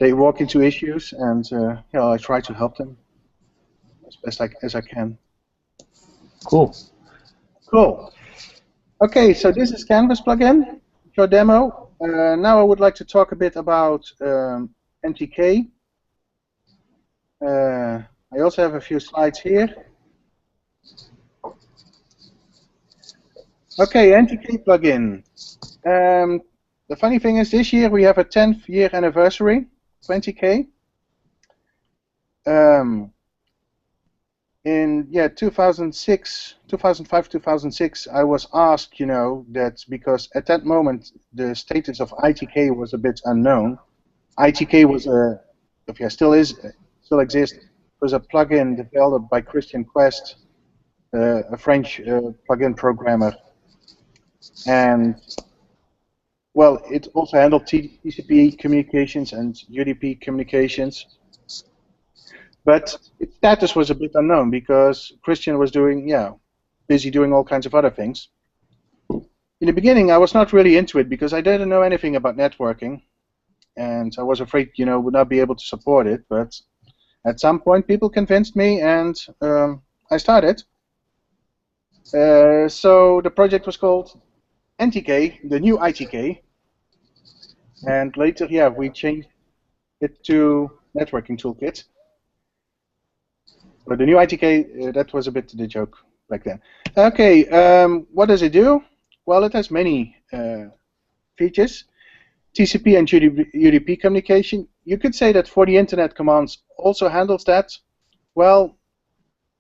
they walk into issues, and I try to help them as best as I can. Cool. Cool. Okay, so this is Canvas plugin, your demo. Now I would like to talk a bit about NTK. I also have a few slides here. Okay, NTK plugin. The funny thing is, this year we have a 10th year anniversary of NTK. In 2005, 2006, I was asked, that because at that moment the status of ITK was a bit unknown. ITK was still exists. Was a plugin developed by Christian Quest, a French plugin programmer. And well, it also handled TCP communications and UDP communications, but its status was a bit unknown because Christian was busy doing all kinds of other things. In the beginning, I was not really into it because I didn't know anything about networking, and I was afraid, would not be able to support it. But at some point, people convinced me, and I started. So the project was called NTK, the new ITK, and later, we changed it to Networking ToolKit. But the new ITK, that was a bit the joke back then. Okay, what does it do? Well, it has many features. TCP and UDP communication. You could say that for the internet commands also handles that. Well,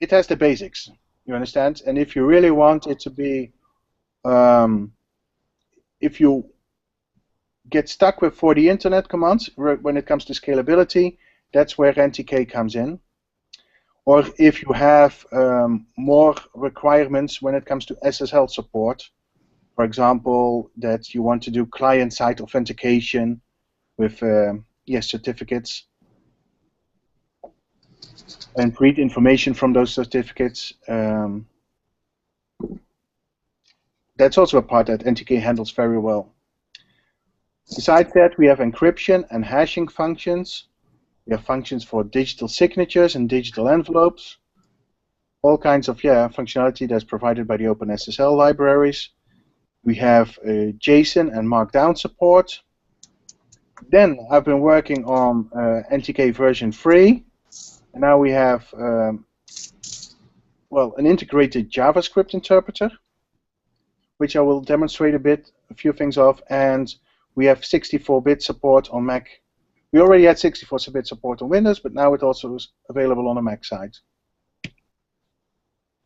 it has the basics, you understand? And if you really want it to be, if you get stuck with for the internet commands when it comes to scalability, that's where NTK comes in. Or if you have more requirements when it comes to SSL support, for example, that you want to do client-side authentication with certificates and read information from those certificates. That's also a part that NTK handles very well. Besides that, we have encryption and hashing functions. We have functions for digital signatures and digital envelopes. All kinds of functionality that's provided by the OpenSSL libraries. We have JSON and Markdown support. Then I've been working on NTK version 3. And now we have an integrated JavaScript interpreter, which I will demonstrate a few things of. And we have 64-bit support on Mac. We already had 64-bit support on Windows, but now it also is available on the Mac side.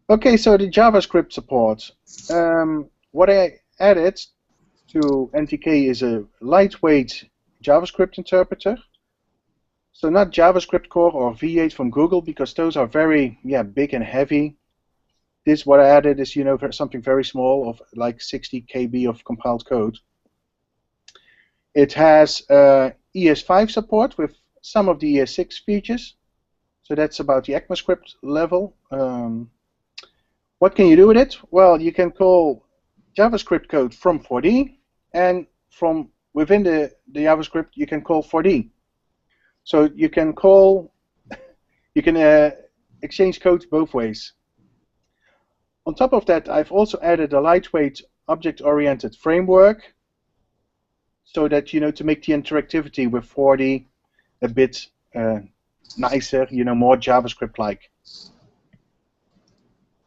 Okay, so the JavaScript support. What I added to NTK is a lightweight JavaScript interpreter. So not JavaScript Core or V8 from Google, because those are very big and heavy. this, what I added is, something very small of like 60 KB of compiled code. It has ES5 support with some of the ES6 features. So that's about the ECMAScript level. What can you do with it? Well, you can call JavaScript code from 4D, and from within the JavaScript you can call 4D. So you can exchange code both ways. On top of that, I've also added a lightweight object-oriented framework, so that to make the interactivity with 4D a bit nicer, more JavaScript-like.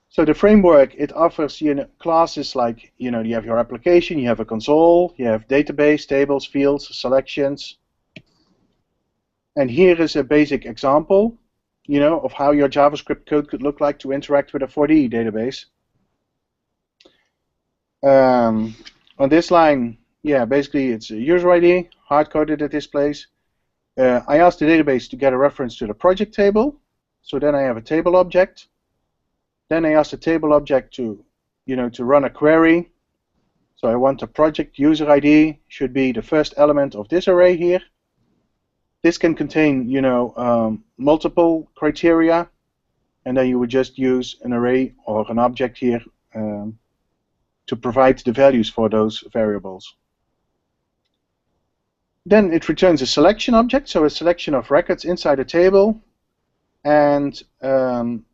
So the framework, it offers classes like you have your application, you have a console, you have database, tables, fields, selections, and here is a basic example, of how your JavaScript code could look like to interact with a 4D database. On this line, basically it's a user ID, hard-coded at this place. I asked the database to get a reference to the project table, so then I have a table object. Then I ask the table object to run a query. So I want the project user ID should be the first element of this array here. This can contain multiple criteria, and then you would just use an array or an object here to provide the values for those variables. Then it returns a selection object, so a selection of records inside a table, and then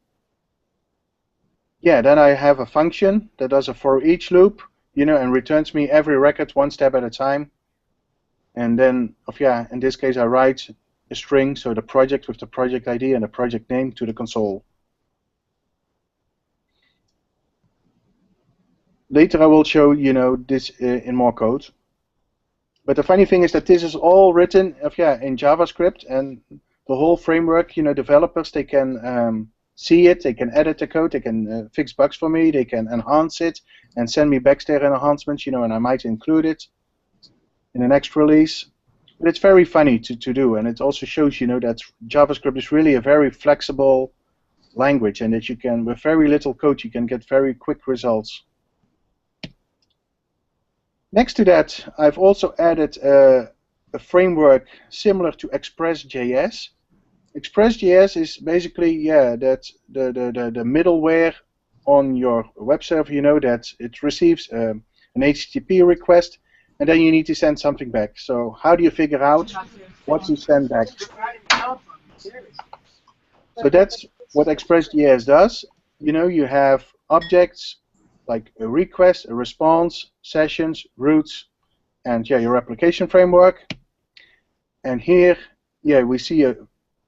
I have a function that does a for each loop, and returns me every record one step at a time. And then, in this case, I write a string, so the project with the project ID and the project name to the console. Later I will show, this in more code. But the funny thing is that this is all written, in JavaScript, and the whole framework, developers, they can see it, they can edit the code, they can fix bugs for me, they can enhance it, and send me back their enhancements, and I might include it in the next release. But it's very funny to do, and it also shows, that JavaScript is really a very flexible language, and that you can, with very little code, you can get very quick results. Next to that, I've also added a framework similar to ExpressJs. ExpressJS is basically, that the middleware on your web server, that it receives an HTTP request, and then you need to send something back. So how do you figure out what to send back? So that's what ExpressJS does. You have objects like a request, a response, sessions, routes, and your application framework. And here, we see a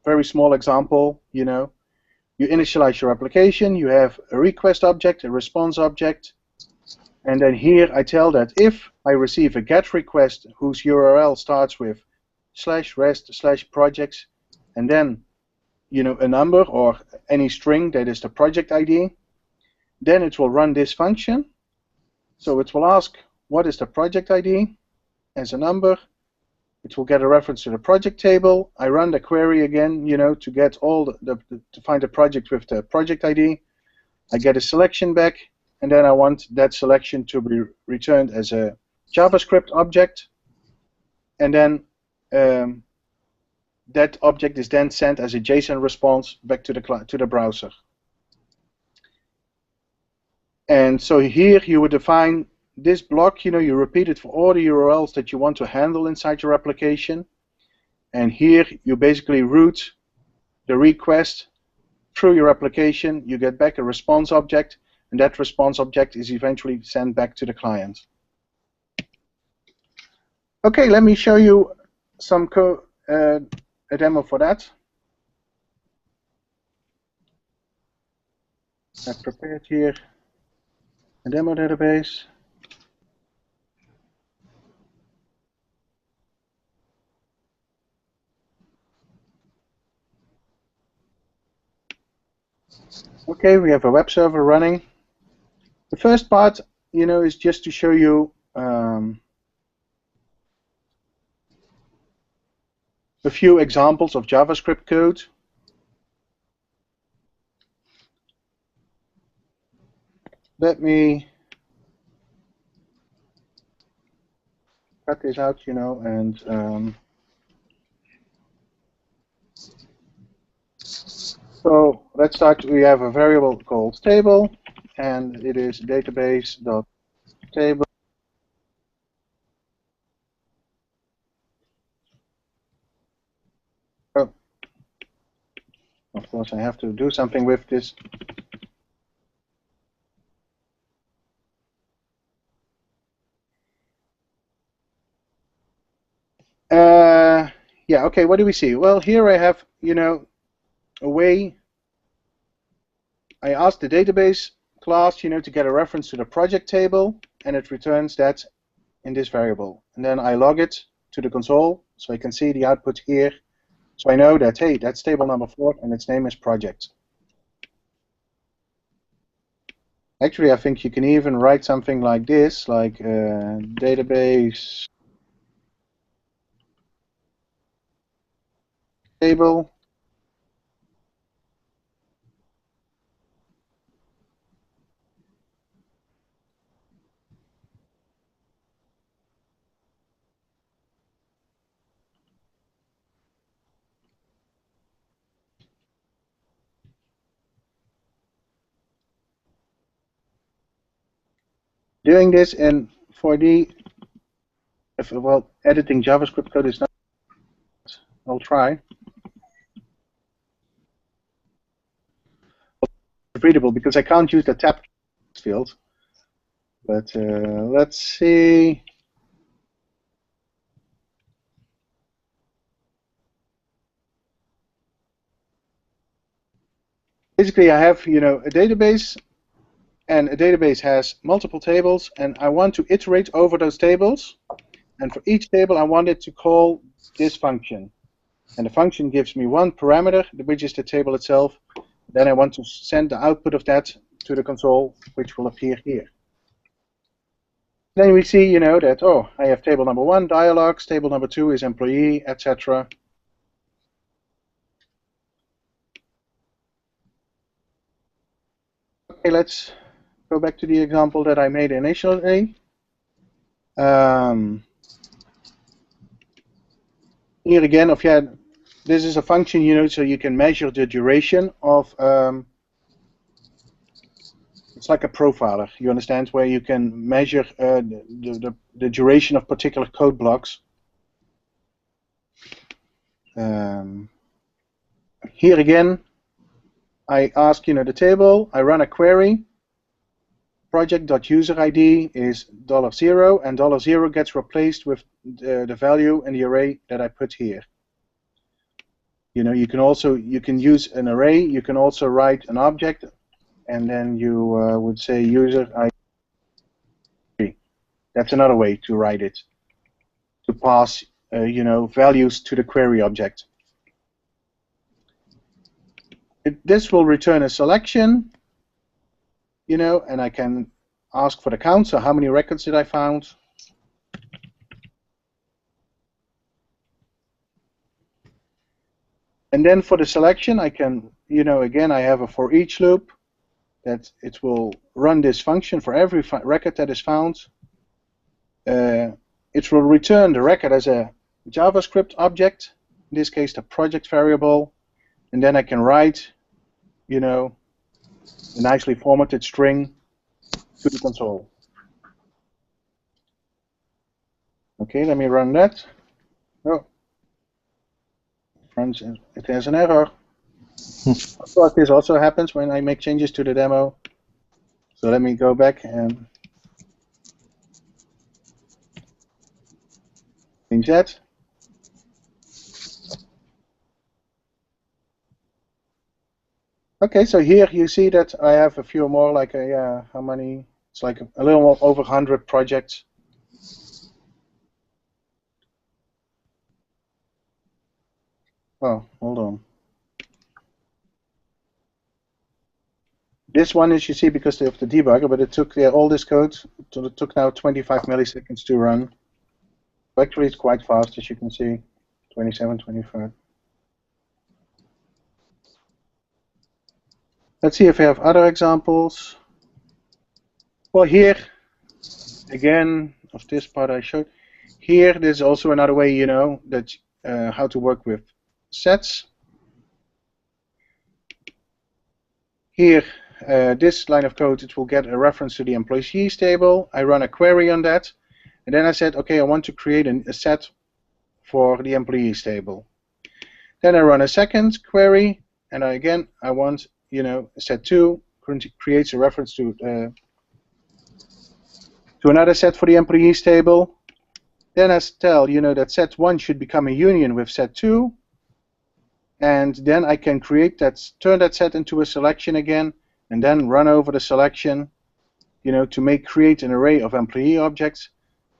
very small example. You initialize your application, you have a request object, a response object, and then here I tell that if I receive a GET request whose URL starts with /rest/projects, and then a number or any string that is the project ID, then it will run this function. So it will ask what is the project ID as a number. It will get a reference to the project table. I run the query again, to get all to find the project with the project ID. I get a selection back, and then I want that selection to be returned as a JavaScript object, and then that object is then sent as a JSON response back to the browser. And so here you would define this block, you repeat it for all the URLs that you want to handle inside your application. And here you basically route the request through your application. You get back a response object, and that response object is eventually sent back to the client. Okay, let me show you some a demo for that. I've prepared here a demo database. Okay, we have a web server running. The first part, is just to show you a few examples of JavaScript code. let me cut this out, and so let's start. We have a variable called table, and it is database.table. Oh, of course, I have to do something with this. Yeah, okay, what do we see? Well, here I have, a way. I ask the database class, to get a reference to the project table, and it returns that in this variable. And then I log it to the console, so I can see the output here. So I know that, hey, that's table number 4, and its name is project. Actually, I think you can even write something like this, like database table. Doing this in 4D, well, editing JavaScript code is not, I'll try. Readable, because I can't use the tab field. But let's see. Basically, I have, a database, and a database has multiple tables, and I want to iterate over those tables. And for each table, I want it to call this function. And the function gives me one parameter, which is the table itself. Then I want to send the output of that to the console, which will appear here. Then we see, that, oh, I have table number 1, dialogues, table number 2 is employee, etc. Okay, let's go back to the example that I made initially. Here again, this is a function, so you can measure the duration of. It's like a profiler. You understand, where you can measure the duration of particular code blocks. Here again, I ask, the table. I run a query. Project.userid is $0, and $0 gets replaced with the value in the array that I put here. You can use an array. You can also write an object, and then you would say user ID. That's another way to write it, to pass values to the query object. This will return a selection, and I can ask for the count. So how many records did I found? And then for the selection, I can, again, I have a for each loop that it will run this function for every record that is found. It will return the record as a JavaScript object, in this case the project variable, and then I can write, a nicely formatted string to the console. Okay, let me run that. Oh, it has an error. Of course, this also happens when I make changes to the demo. So let me go back and change that. Okay, so here you see that I have a few more, like how many? It's like a little more over 100 projects. Oh, hold on. This one is, you see, because of the debugger, but it took all this code, so it took now 25 milliseconds to run. Actually, it's quite fast, as you can see, 27, 25. Let's see if we have other examples. Well, here, again, of this part I showed, here there's also another way, you know, that how to work with sets. Here, this line of code, it will get a reference to the employees table. I run a query on that, and then I said, okay, I want to create a set for the employees table. Then I run a second query, and I want, you know, set2 creates a reference to another set for the employees table. Then I tell, you know, that set1 should become a union with set2, and then I can create that, turn that set into a selection again, and then run over the selection, you know, to create an array of employee objects,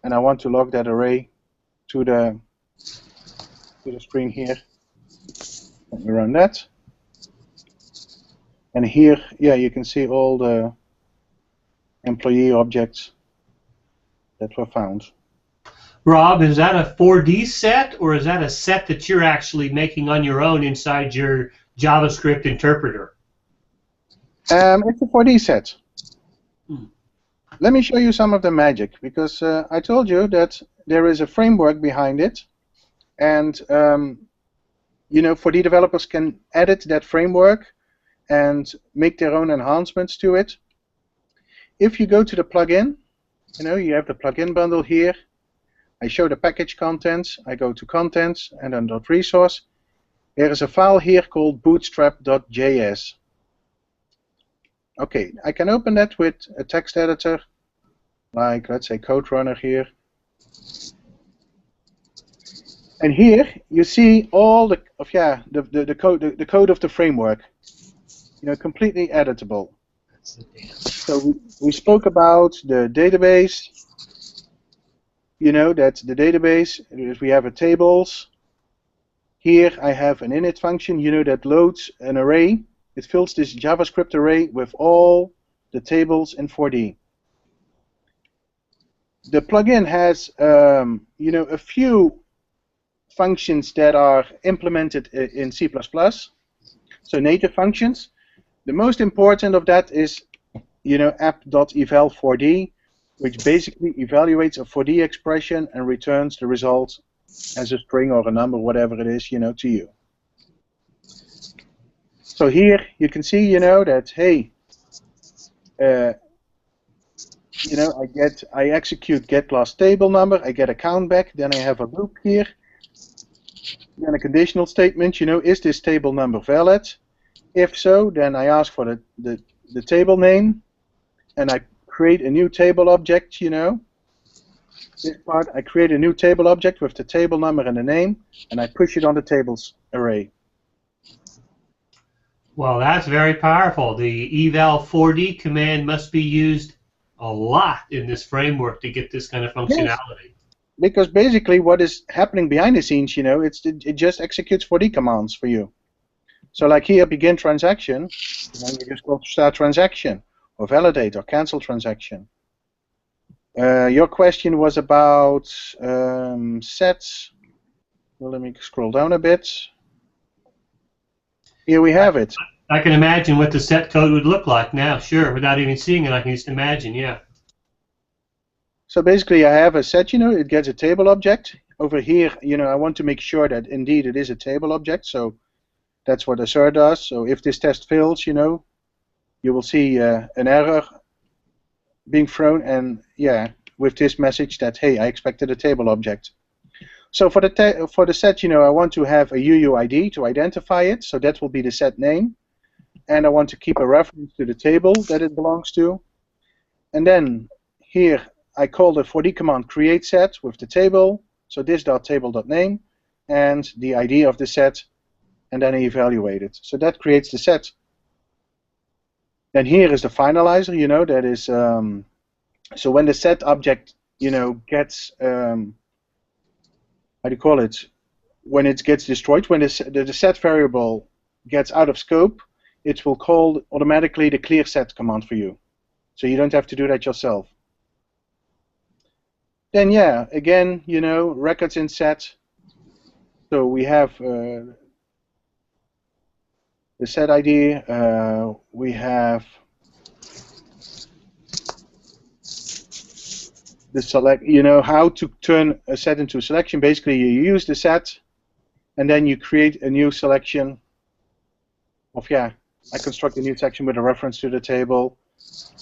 and I want to log that array to the screen here. Let me run that. And here, yeah, you can see all the employee objects that were found. Rob, is that a 4D set, or is that a set that you're actually making on your own inside your JavaScript interpreter? It's a 4D set. Let me show you some of the magic, because I told you that there is a framework behind it, and you know, 4D developers can edit that framework and make their own enhancements to it. If you go to the plugin, you know, you have the plugin bundle here. I show the package contents. I go to contents and then .resource. There is a file here called bootstrap.js. Okay, I can open that with a text editor, like let's say Code Runner here. And here you see all the code of the framework, you know, completely editable. So we spoke about the database. You know that the database, if we have a tables. Here I have an init function, you know, that loads an array. It fills this JavaScript array with all the tables in 4D. The plugin has, you know, a few functions that are implemented in C++, so native functions. The most important of that is, you know, app.eval4d, which basically evaluates a 4D expression and returns the result as a string or a number, whatever it is, you know, to you. So here you can see, you know, that hey, you know, I execute get last table number, I get a count back, then I have a loop here, then a conditional statement, you know, is this table number valid? If so, then I ask for the table name, and I create a new table object, you know. This part, I create a new table object with the table number and the name, and I push it on the tables array. Well, that's very powerful. The eval4d command must be used a lot in this framework to get this kind of functionality. Yes. Because basically what is happening behind the scenes, you know, it just executes 4D commands for you. So like here, begin transaction, and then you just go to start transaction, or validate, or cancel transaction. Your question was about sets. Well, let me scroll down a bit. Here we have it. I can imagine what the set code would look like now, sure. Without even seeing it, I can just imagine, yeah. So basically, I have a set, you know, it gets a table object. Over here, you know, I want to make sure that indeed it is a table object, so that's what assert does. So if this test fails, you know, you will see an error being thrown, and yeah, with this message that, hey, I expected a table object. So for the set, you know, I want to have a UUID to identify it, so that will be the set name. And I want to keep a reference to the table that it belongs to. And then here I call the 4D command create set with the table, so this.table.name, and the ID of the set, and then I evaluate it. So that creates the set. Then here is the finalizer, you know, that is, so when the set object, you know, gets, how do you call it, when it gets destroyed, when the set variable gets out of scope, it will call automatically the clear set command for you. So you don't have to do that yourself. Then yeah, again, you know, records in set. So we have the set ID, we have the select, you know, how to turn a set into a selection. Basically, you use the set, and then you create a new selection of, yeah, I construct a new section with a reference to the table.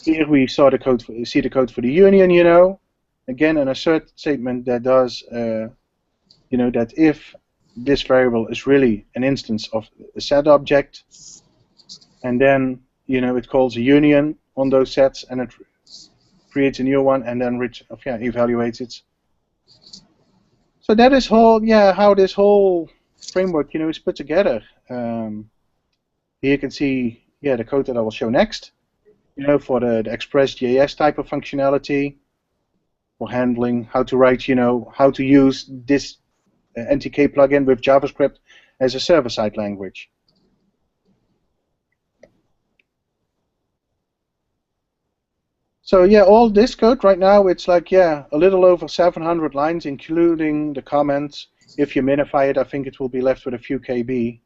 Here we saw the code see the code for the union, you know. Again, an assert statement that does, you know, that if this variable is really an instance of a set object, and then, you know, it calls a union on those sets, and it creates a new one, and then evaluates it. So that is how this whole framework, you know, is put together. Here you can see, the code that I will show next. You know, for the ExpressJs type of functionality, for handling how to write, you know, how to use this NTK plugin with JavaScript as a server-side language. So yeah, all this code right now, it's like, a little over 700 lines, including the comments. If you minify it, I think it will be left with a few KB.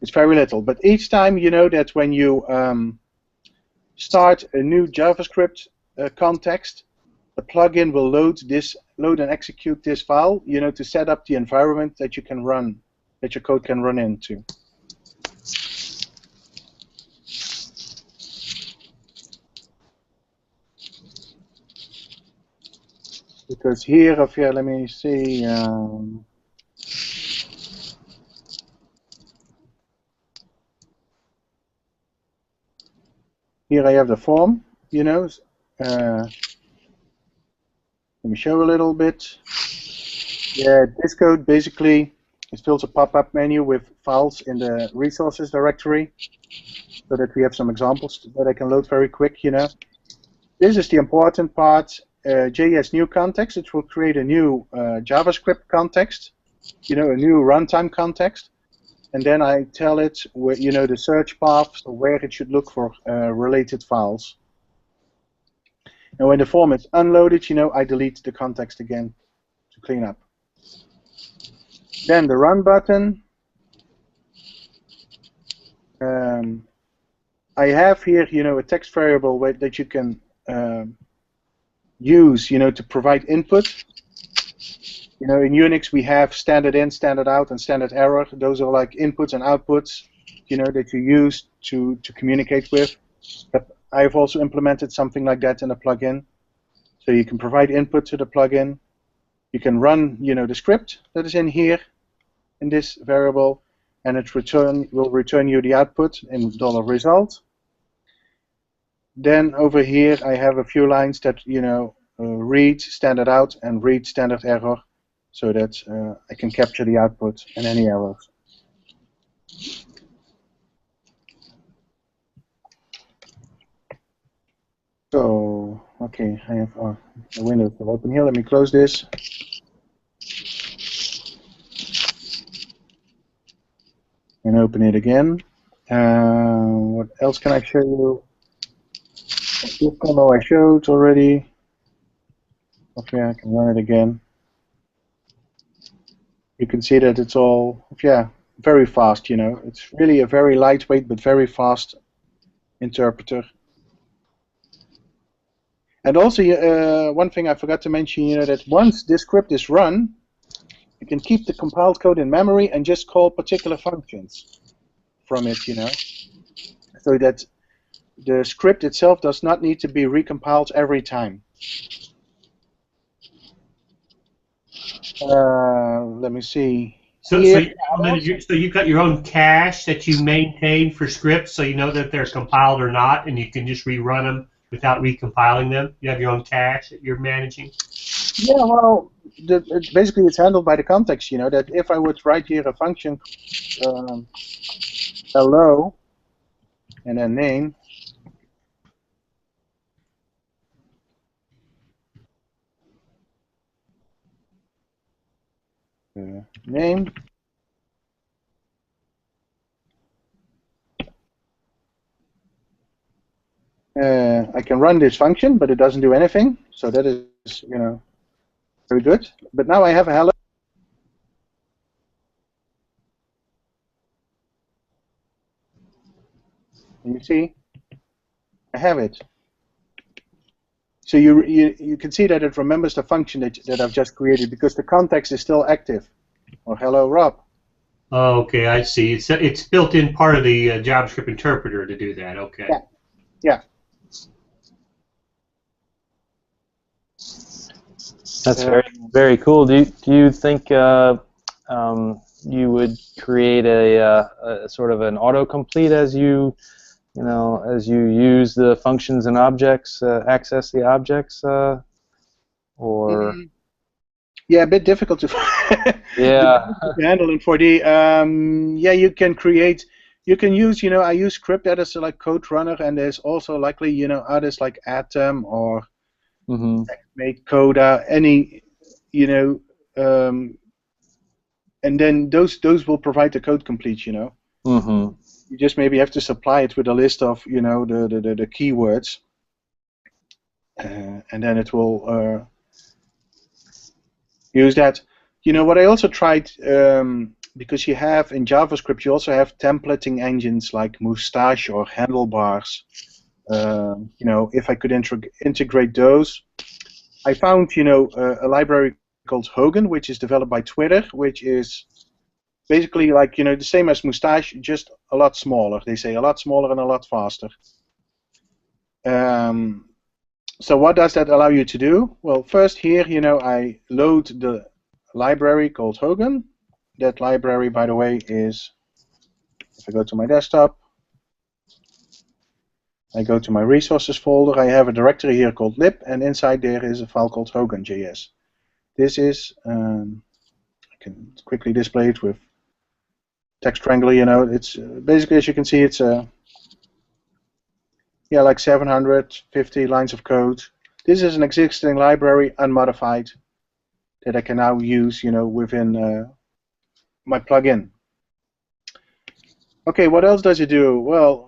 It's very little, but each time, you know, that when you start a new JavaScript context, the plugin will load and execute this file, you know, to set up the environment that you can run, that your code can run into. Because here, let me see. Here I have the form, you know. Let me show a little bit. Yeah, this code basically, it fills a pop-up menu with files in the resources directory, so that we have some examples that I can load very quick, you know. This is the important part. JS new context, it will create a new JavaScript context, you know, a new runtime context, and then I tell it where, you know, the search path, so where it should look for related files. And when the form is unloaded, you know, I delete the context again to clean up. Then the run button. I have here, you know, a text variable that you can use, you know, to provide input. You know, in Unix we have standard in, standard out, and standard error. Those are like inputs and outputs, you know, that you use to communicate with. But I've also implemented something like that in the plugin. So you can provide input to the plugin. You can run, you know, the script that is in here, in this variable, and it will return you the output in $result. Then over here I have a few lines that, you know, read standard out and read standard error, so that I can capture the output and any errors. So, okay, I have the window still open here. Let me close this. And open it again. What else can I show you? This combo I showed already. Okay, I can run it again. You can see that it's all, very fast, you know. It's really a very lightweight but very fast interpreter. And also, one thing I forgot to mention, you know, that once this script is run, you can keep the compiled code in memory and just call particular functions from it, you know, so that the script itself does not need to be recompiled every time. Let me see. So you've got your own cache that you maintain for scripts, so you know that they're compiled or not, and you can just rerun them without recompiling them. You have your own cache that you're managing. Yeah, well, basically it's handled by the context. You know, that if I would write here a function, hello, and then name. Name. I can run this function, but it doesn't do anything. So that is, you know, very good. But now I have a hello. And you see, I have it. So you can see that it remembers the function that I've just created because the context is still active. Or hello, Rob. Oh, okay, I see. It's built in part of the JavaScript interpreter to do that. Okay. Yeah. Yeah. That's very cool. Do you think you would create a sort of an autocomplete as you use the functions and objects, access the objects, or? Yeah, a bit difficult to Yeah. to handle in 4D. Yeah, you can create. You can use. I use script editors like Code Runner, and there's also likely others like Atom or TextMate, Coda, any and then those will provide the code complete. You just maybe have to supply it with a list of the keywords, and then it will use that. What I also tried, because you have in JavaScript, you also have templating engines like Moustache or Handlebars. If I could integrate those, I found a library called Hogan, which is developed by Twitter, which is basically like the same as Moustache, just a lot smaller. They say a lot smaller and a lot faster. So what does that allow you to do? Well, first here, I load the library called Hogan. That library, by the way, is, if I go to my desktop, I go to my resources folder, I have a directory here called lib, and inside there is a file called Hogan.js. This is, I can quickly display it with text wrangler, it's basically, as you can see, it's like 750 lines of code. This is an existing library, unmodified, that I can now use, within my plugin. Okay, what else does it do? Well,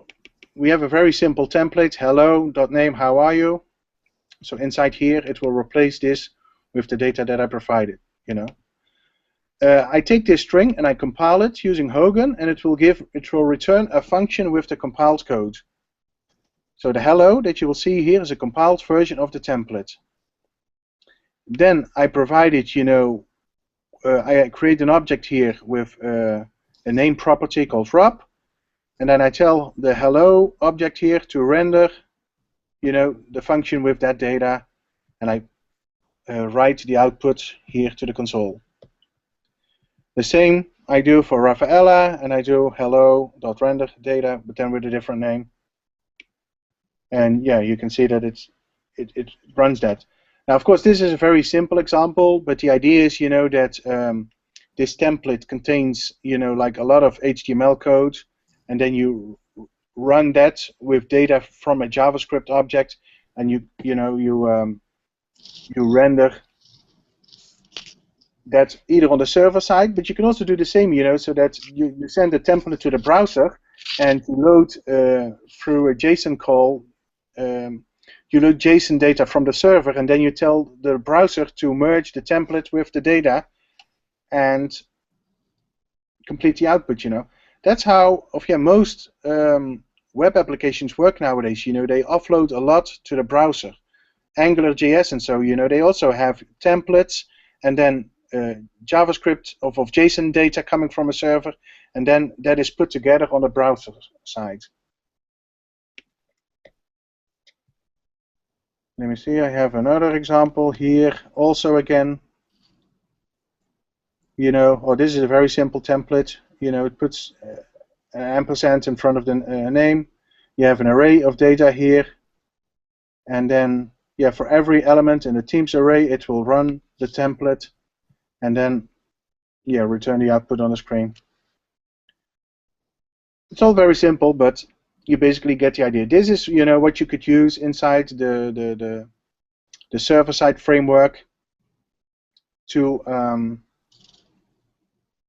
we have a very simple template, hello.name, how are you? So inside here, it will replace this with the data that I provided, I take this string and I compile it using Hogan, and it will return a function with the compiled code. So the hello that you will see here is a compiled version of the template. Then I provided, I create an object here with a name property called Rob, and then I tell the hello object here to render, the function with that data, and I write the output here to the console. The same I do for Rafaela, and I do hello.render data, but then with a different name. And yeah, you can see that it runs that. Now, of course, this is a very simple example, but the idea is, that this template contains, like a lot of HTML code, and then you run that with data from a JavaScript object, and you render that either on the server side, but you can also do the same, so that you send a template to the browser, and you load through a JSON call. You load JSON data from the server, and then you tell the browser to merge the template with the data and complete the output. That's how most web applications work nowadays. They offload a lot to the browser. AngularJS and so, they also have templates, and then JavaScript of JSON data coming from a server, and then that is put together on the browser side. Let me see, I have another example here. Also again, this is a very simple template. It puts an ampersand in front of the name. You have an array of data here. And then, for every element in the Teams array, it will run the template. And then, return the output on the screen. It's all very simple, but you basically get the idea. This is, what you could use inside the server-side framework to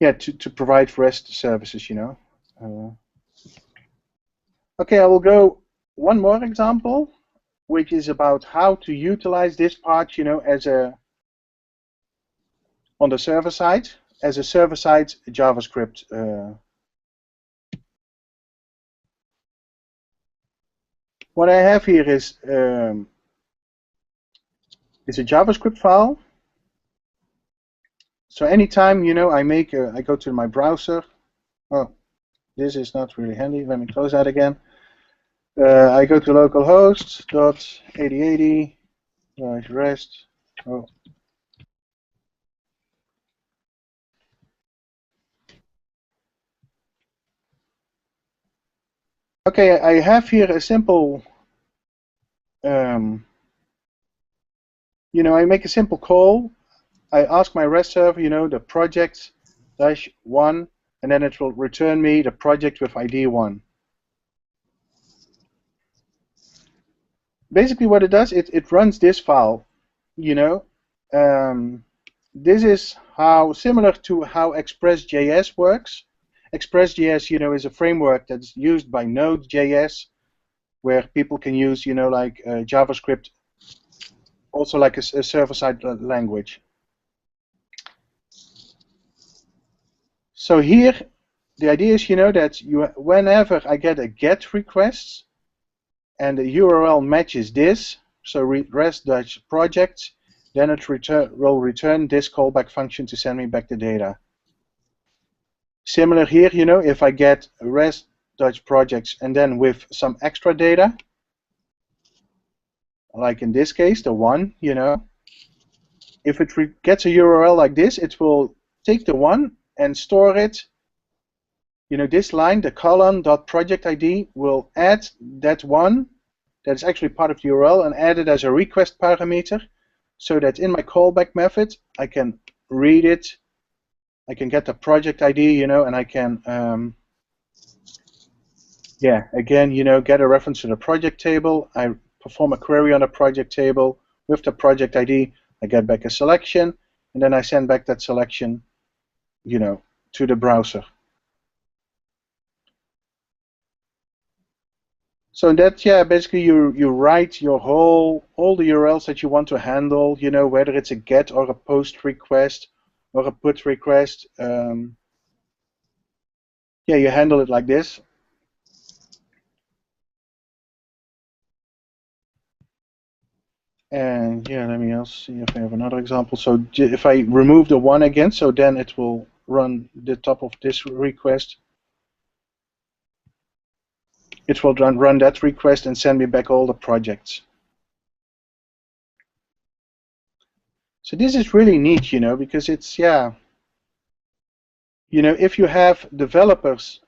to provide REST services. Okay, I will go one more example, which is about how to utilize this part, as on the server side, as a server-side JavaScript. What I have here is is a JavaScript file. So anytime, you know, I go to my browser. Oh, this is not really handy. Let me close that again. I go to localhost 8080 rest. Oh. Okay, I have here a simple, you know, I make a simple call. I ask my REST server, you know, the project -1, and then it will return me the project with ID 1. Basically what it does, it runs this file, you know. This is how similar to how ExpressJs works. ExpressJS, you know, is a framework that's used by Node.js, where people can use, you know, like JavaScript, also like a server-side language. So here, the idea is, you know, that whenever I get a GET request and the URL matches this, so rest-projects, then it will return this callback function to send me back the data. Similar here, you know, if I get rest-projects and then with some extra data, like in this case, the 1, you know, if it gets a URL like this, it will take the 1 and store it. You know, this line, the colon.project ID, will add that 1 that is actually part of the URL and add it as a request parameter, so that in my callback method, I can read it, I can get the project ID, you know, and I can, yeah, again, you know, get a reference to the project table. I perform a query on the project table with the project ID. I get back a selection, and then I send back that selection, you know, to the browser. So that, yeah, basically you write your all the URLs that you want to handle, you know, whether it's a GET or a POST request or a PUT request. Yeah, you handle it like this. And yeah, let me else see if I have another example. So if I remove the 1 again, so then it will run the top of this request. It will run that request and send me back all the projects. So this is really neat, you know, because it's, yeah, you know, if you have developers,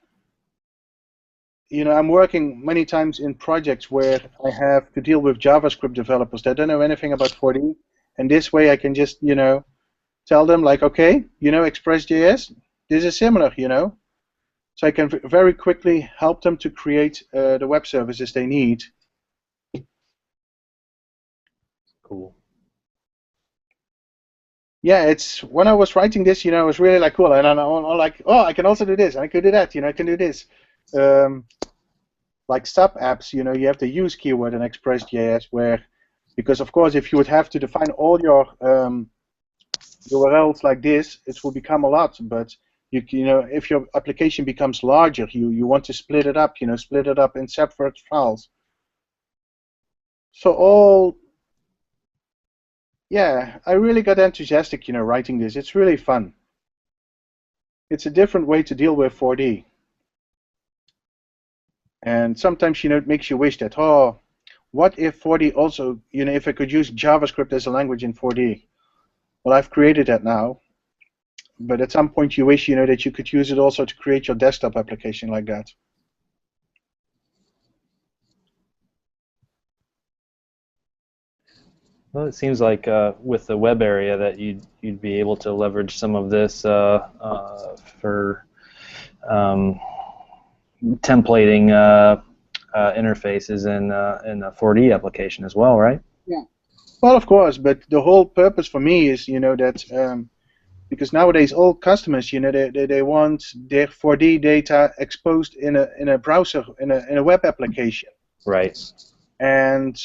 you know, I'm working many times in projects where I have to deal with JavaScript developers that don't know anything about 4D, and this way I can just, you know, tell them like, okay, you know, ExpressJS, this is similar, you know, so I can very quickly help them to create the web services they need. Cool. Yeah, it's when I was writing this, you know, it was really like cool, and I'm like, oh, I can also do this, I could do that, you know, I can do this. Like sub apps, you know, you have the use keyword in ExpressJS, where, because of course, if you would have to define all your URLs like this, it will become a lot. But you know, if your application becomes larger, you want to split it up, you know, split it up in separate files. So yeah, I really got enthusiastic, you know, writing this. It's really fun. It's a different way to deal with 4D. And sometimes, you know, it makes you wish that, oh, what if 4D also, you know, if I could use JavaScript as a language in 4D? Well, I've created that now. But at some point, you wish, you know, that you could use it also to create your desktop application like that. Well, it seems like with the web area that you'd be able to leverage some of this for templating interfaces in a 4D application as well, right? Yeah. Well, of course, but the whole purpose for me is, you know, that because nowadays all customers, you know, they want their 4D data exposed in a browser, in a web application. Right. And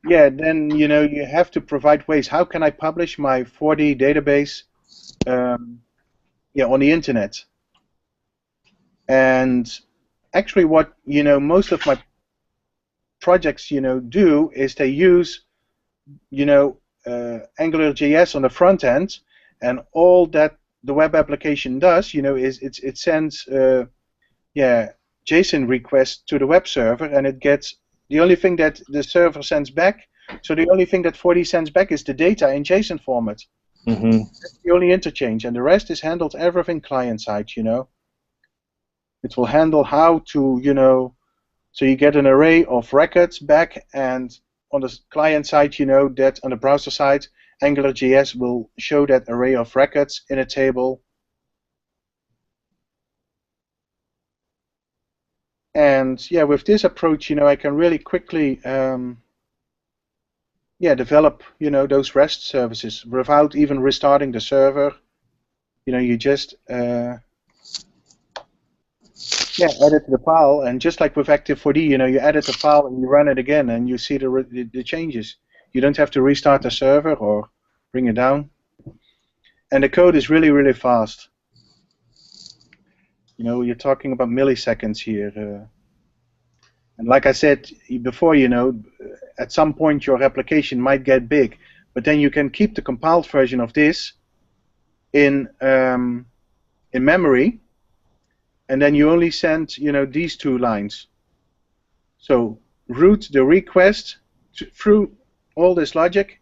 yeah, then, you know, you have to provide ways. How can I publish my 4D database yeah, on the internet? And actually what, you know, most of my projects, do is they use, AngularJS on the front end, and all that the web application does, is it sends, JSON requests to the web server, and it gets the only thing that the server sends back. So the only thing that 4D sends back is the data in JSON format. That's the only interchange, and the rest is handled everything client side. It will handle how to, so you get an array of records back, and on the client side, that on the browser side, AngularJS will show that array of records in a table. And yeah, with this approach, I can really quickly, develop, those REST services without even restarting the server. You just edit the file, and just like with Active4D, you edit the file and you run it again, and you see the changes. You don't have to restart the server or bring it down. And the code is really, really fast. You're talking about milliseconds here. And like I said before, at some point your application might get big, but then you can keep the compiled version of this in memory, and then you only send, these 2 lines. So route the request through all this logic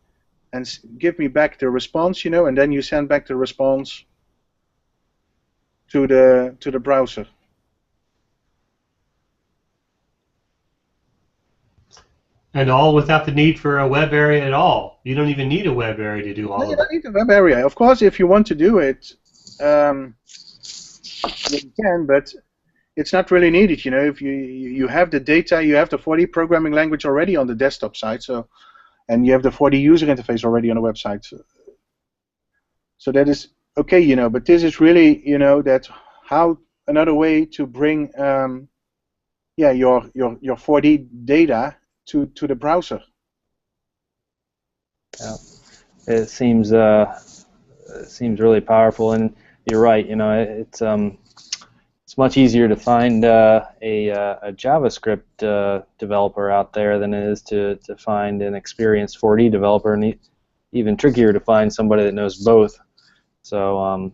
and give me back the response, and then you send back the response to the browser. And all without the need for a web area at all. You don't even need a web area to do all No, of you it. don't need a web area. Of course, if you want to do it, you can, but it's not really needed. If you have the data, you have the 4D programming language already on the desktop side, and you have the 4D user interface already on the website. So that is okay, But this is really, that's how another way to bring, your 4D data to the browser. Yeah, it seems really powerful, and you're right. It's much easier to find a JavaScript developer out there than it is to find an experienced 4D developer, and even trickier to find somebody that knows both. So,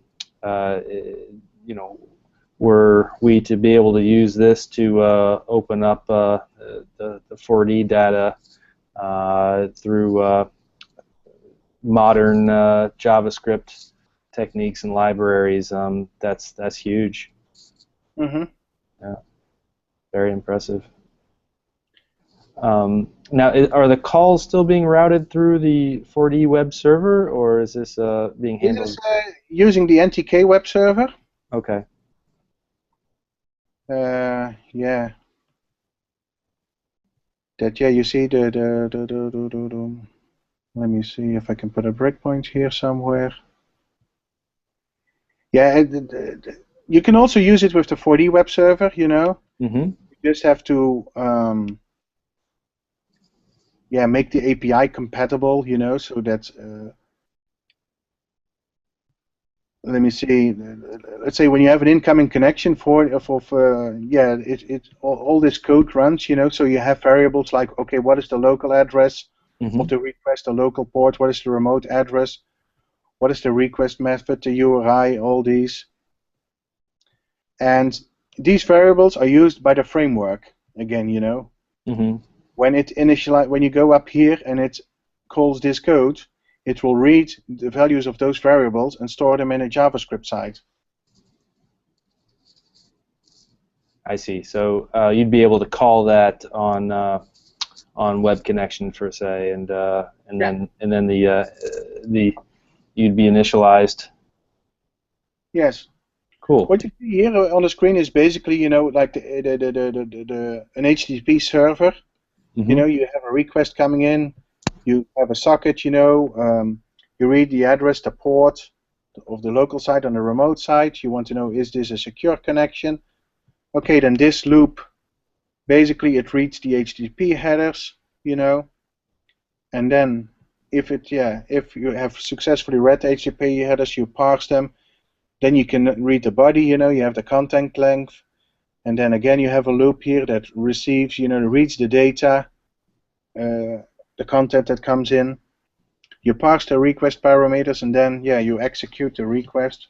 were we to be able to use this to open up the 4D data through modern JavaScript techniques and libraries, that's huge. Mm-hmm. Yeah, very impressive. Now, are the calls still being routed through the 4D web server, or is this being handled? This is using the NTK web server. Okay. Yeah. You see let me see if I can put a breakpoint here somewhere. Yeah, you can also use it with the 4D web server, Mm-hmm. You just have to make the API compatible, so that let me see. Let's say when you have an incoming connection all this code runs, so you have variables like, okay, what is the local address of the request, the local port, what is the remote address, what is the request method, the URI, all these. And these variables are used by the framework again, Mm-hmm. When you go up here and it calls this code, it will read the values of those variables and store them in a JavaScript site. I see. So you'd be able to call that on web connection, per se, and then you'd be initialized. Yes. Cool. What you see here on the screen is basically, like an HTTP server. Mm-hmm. You have a request coming in, you have a socket, you read the address, the port of the local site on the remote site. You want to know, is this a secure connection? Okay, then this loop, basically it reads the HTTP headers, and then if you have successfully read the HTTP headers, you parse them. Then you can read the body, you have the content length, and then again you have a loop here that receives, reads the data, the content that comes in. You parse the request parameters, and then you execute the request.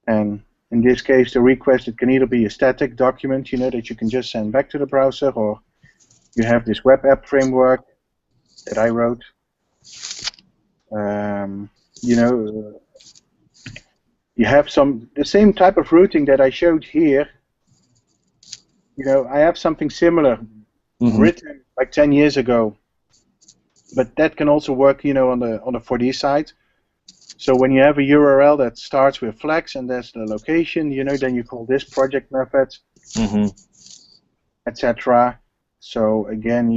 And in this case, the request, it can either be a static document, that you can just send back to the browser, or you have this web app framework that I wrote. You have the same type of routing that I showed here. I have something similar written like 10 years ago, but that can also work, on the 4D side. So when you have a URL that starts with flags and there's the location, then you call this project method, etc. So again,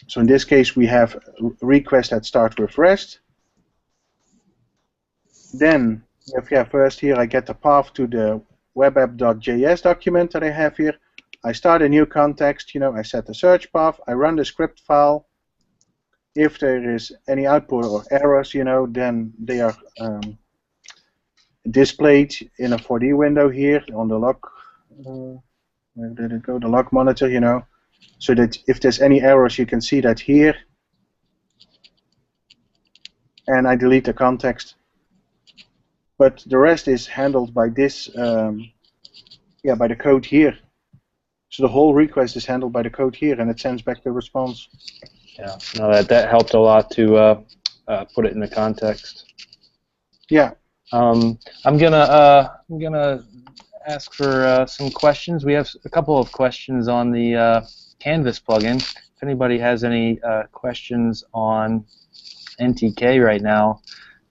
so in this case we have requests that start with REST. Then, first here I get the path to the webapp.js document that I have here. I start a new context, I set the search path, I run the script file. If there is any output or errors, then they are displayed in a 4D window here on the log. Where did it go? The log monitor, so that if there's any errors, you can see that here. And I delete the context. But the rest is handled by this, by the code here. So the whole request is handled by the code here, and it sends back the response. Yeah, no, that helped a lot to put it in the context. Yeah. I'm gonna ask for some questions. We have a couple of questions on the Canvas plugin. If anybody has any questions on NTK right now,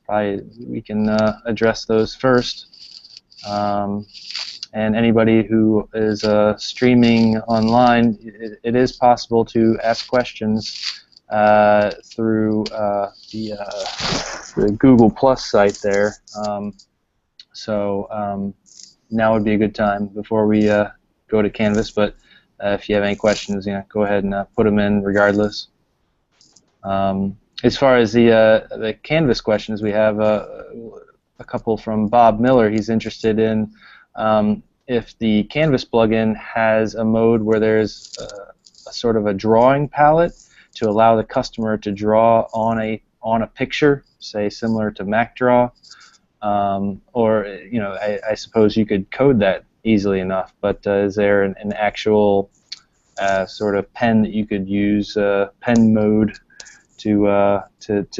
we can address those first. And anybody who is streaming online, it is possible to ask questions through the Google Plus site there. Now would be a good time before we go to Canvas. But if you have any questions, go ahead and put them in regardless. As far as the Canvas questions, we have a couple from Bob Miller. He's interested in if the Canvas plugin has a mode where there's a sort of a drawing palette to allow the customer to draw on a picture, say similar to MacDraw, or I suppose you could code that easily enough. But is there an actual sort of pen that you could use, pen mode, to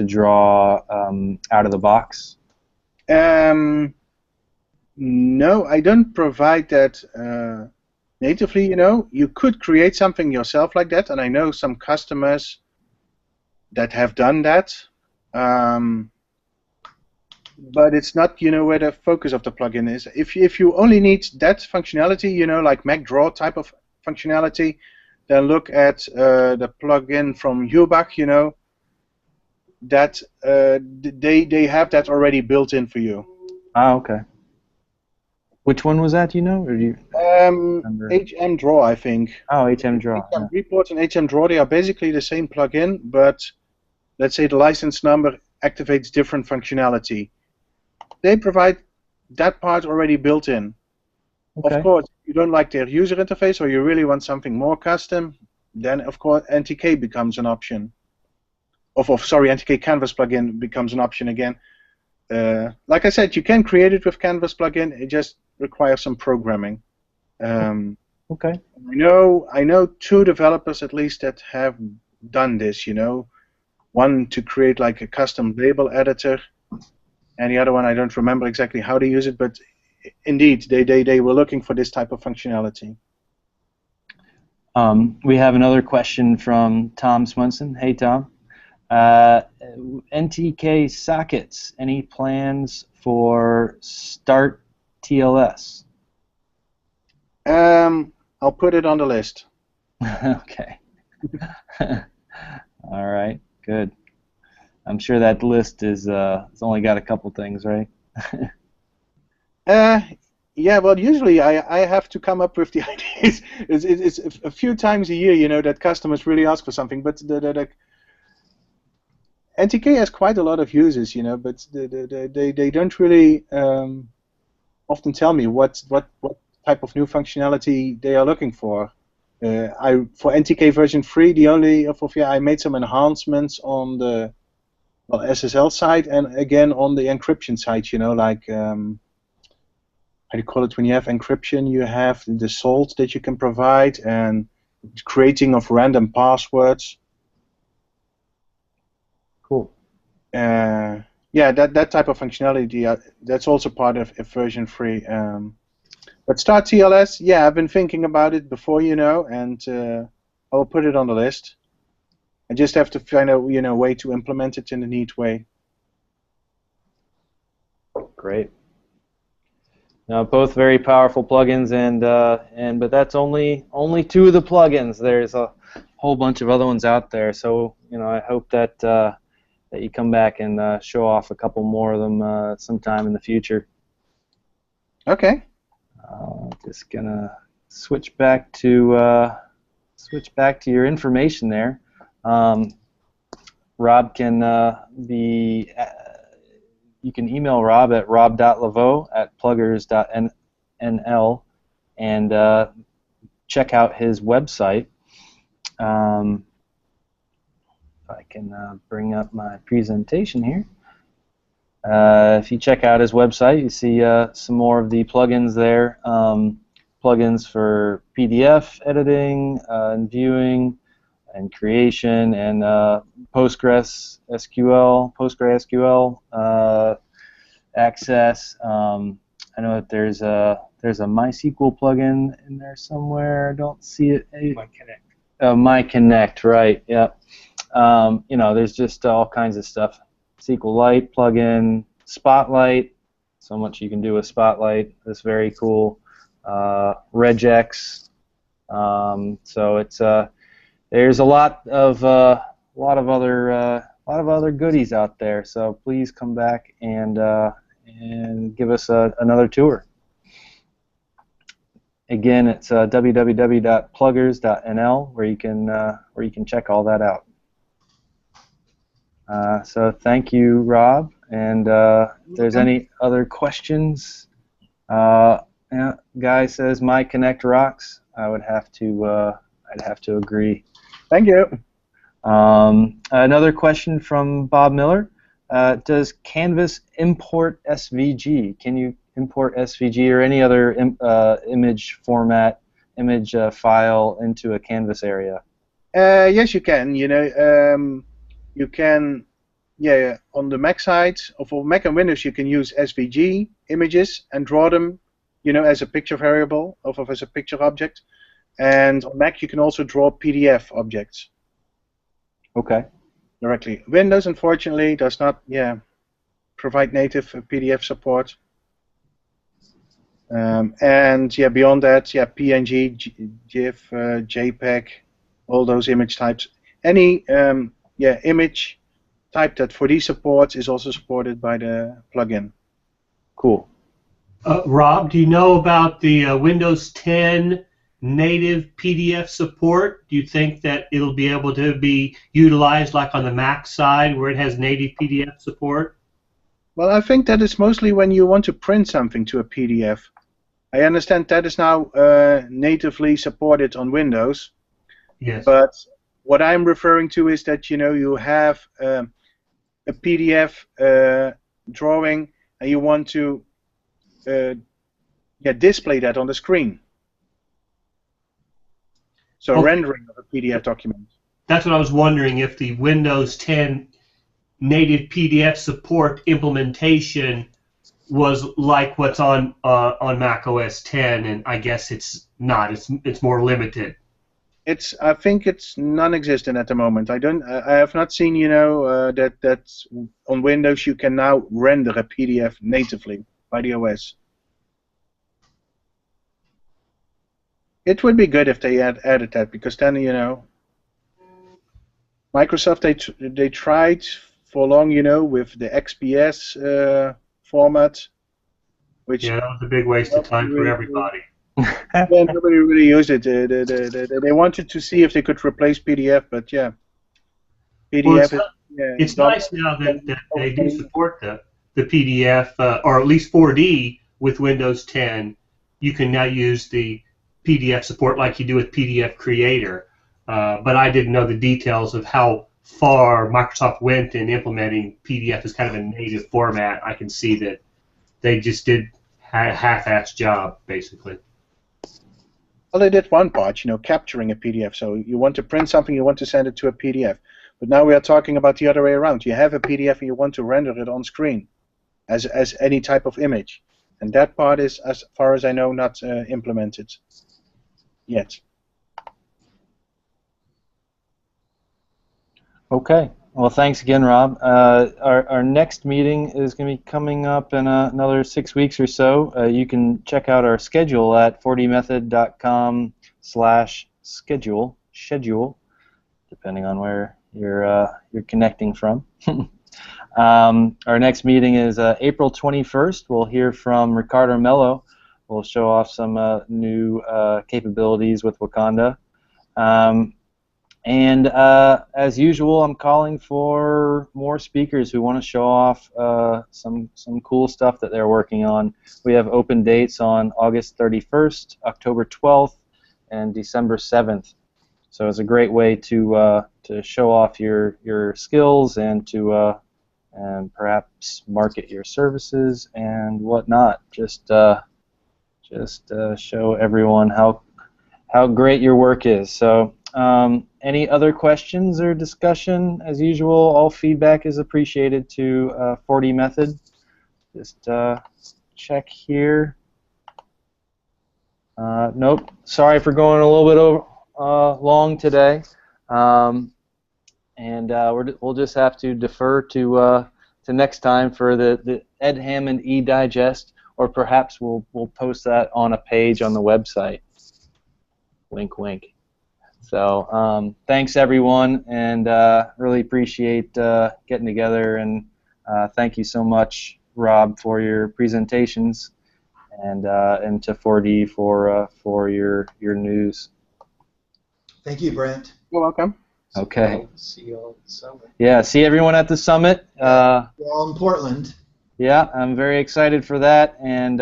draw out of the box? No, I don't provide that natively. You could create something yourself like that, and I know some customers that have done that. But it's not, where the focus of the plugin is. If you only need that functionality, like MacDraw type of functionality, then look at the plugin from Hubach, that they have that already built in for you. Ah, okay. Which one was that, or do you remember? HM Draw, I think. Oh, HM Draw. HM Report and HM Draw, they are basically the same plugin, but let's say the license number activates different functionality. They provide that part already built in. Okay. Of course, if you don't like their user interface or you really want something more custom, then of course NTK becomes an option. NTK Canvas plugin becomes an option again. Like I said, you can create it with Canvas plugin. It just requires some programming. Okay. I know 2 developers at least that have done this. One to create like a custom label editor, and the other one I don't remember exactly how to use it, but indeed they were looking for this type of functionality. We have another question from Tom Swenson. Hey, Tom. NTK sockets, any plans for Start TLS? I'll put it on the list. Okay. All right, good. I'm sure that list is it's only got a couple things, right? Yeah, well, usually I have to come up with the ideas. It's a few times a year, that customers really ask for something, but the NTK has quite a lot of users, but they don't really often tell me what type of new functionality they are looking for. For NTK version 3, I made some enhancements on the SSL side and again on the encryption side. Like how do you call it when you have encryption? You have the salt that you can provide and creating of random passwords. Cool. Yeah, that type of functionality, that's also part of version 3. But Start TLS, yeah, I've been thinking about it before, and I'll put it on the list. I just have to find a way to implement it in a neat way. Great. Now, both very powerful plugins, but that's only 2 of the plugins. There's a whole bunch of other ones out there. So I hope that that you come back and show off a couple more of them sometime in the future. Okay. Just gonna switch back to your information there. Rob can you can email Rob at rob.laveaux@pluggers.nl and check out his website. If I can bring up my presentation here. If you check out his website, you see some more of the plugins there. Plugins for PDF editing and viewing and creation and PostgreSQL access. I know that there's a MySQL plugin in there somewhere. I don't see it. MyConnect, right? Yep. There's just all kinds of stuff. SQLite plugin, Spotlight. So much you can do with Spotlight. That's very cool. Regex. So it's there's a lot of other goodies out there. So please come back and give us another tour. Again, it's www.pluggers.nl where you can check all that out. So thank you, Rob. And if there's any other questions, Guy says MyConnect rocks. I'd have to agree. Thank you. Another question from Bob Miller. Does Canvas import SVG? Can you import SVG or any other image format, file into a Canvas area? Yes, you can. You can, on the Mac side, or for Mac and Windows, you can use SVG images and draw them, as a picture variable, or as a picture object. And on Mac, you can also draw PDF objects. Okay. Directly. Windows, unfortunately, does not, provide native PDF support. And beyond that, PNG, GIF, JPEG, all those image types. Any image type that 4D supports is also supported by the plugin. Cool. Rob, do you know about the Windows 10 native PDF support? Do you think that it'll be able to be utilized like on the Mac side where it has native PDF support? Well, I think that is mostly when you want to print something to a PDF. I understand that is now natively supported on Windows. Yes. But what I'm referring to is that you have a PDF drawing and you want to display that on the screen. So rendering of a PDF document. That's what I was wondering, if the Windows 10 native PDF support implementation was like what's on Mac OS 10, and I guess it's not. It's more limited. I think it's non-existent at the moment. I have not seen that on Windows you can now render a PDF natively by the OS. It would be good if they added that, because then Microsoft they tried for long with the XPS format, which that was a big waste of time for everybody. Nobody really used it. They wanted to see if they could replace PDF, but PDF. Well, it's nice now that they do support the PDF, or at least 4D with Windows 10. You can now use the PDF support like you do with PDF Creator, but I didn't know the details of how far Microsoft went in implementing PDF as kind of a native format. I can see that they just did a half-assed job, basically. Well, they did one part, capturing a PDF. So you want to print something, you want to send it to a PDF. But now we are talking about the other way around. You have a PDF and you want to render it on screen as any type of image. And that part is, as far as I know, not implemented yet. Okay. Well, thanks again, Rob. Our next meeting is going to be coming up in another 6 weeks or so. You can check out our schedule at 4dmethod.com/schedule, depending on where you're connecting from. Our next meeting is April 21st. We'll hear from Ricardo Mello. We'll show off some new capabilities with Wakanda. And as usual, I'm calling for more speakers who want to show off some cool stuff that they're working on. We have open dates on August 31st, October 12th, and December 7th. So it's a great way to show off your skills and to and perhaps market your services and whatnot. Just show everyone how great your work is. So. Any other questions or discussion? As usual, all feedback is appreciated to 4DMethod. Just check here. Nope. Sorry for going a little bit long today. And we'll just have to defer to next time for the Ed Hammond e-digest, or perhaps we'll post that on a page on the website. Wink, wink. So thanks everyone, and really appreciate getting together, and thank you so much, Rob, for your presentations, and to 4D for your news. Thank you, Brent. You're welcome. Okay. See you all at the summit. Yeah, see everyone at the summit. We're all in Portland. Yeah, I'm very excited for that, and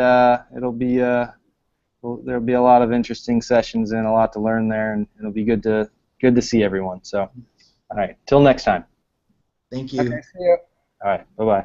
it'll be there'll be a lot of interesting sessions and a lot to learn there, and it'll be good to see everyone. So, all right, till next time. Thank you. Okay, see you. All right, bye-bye.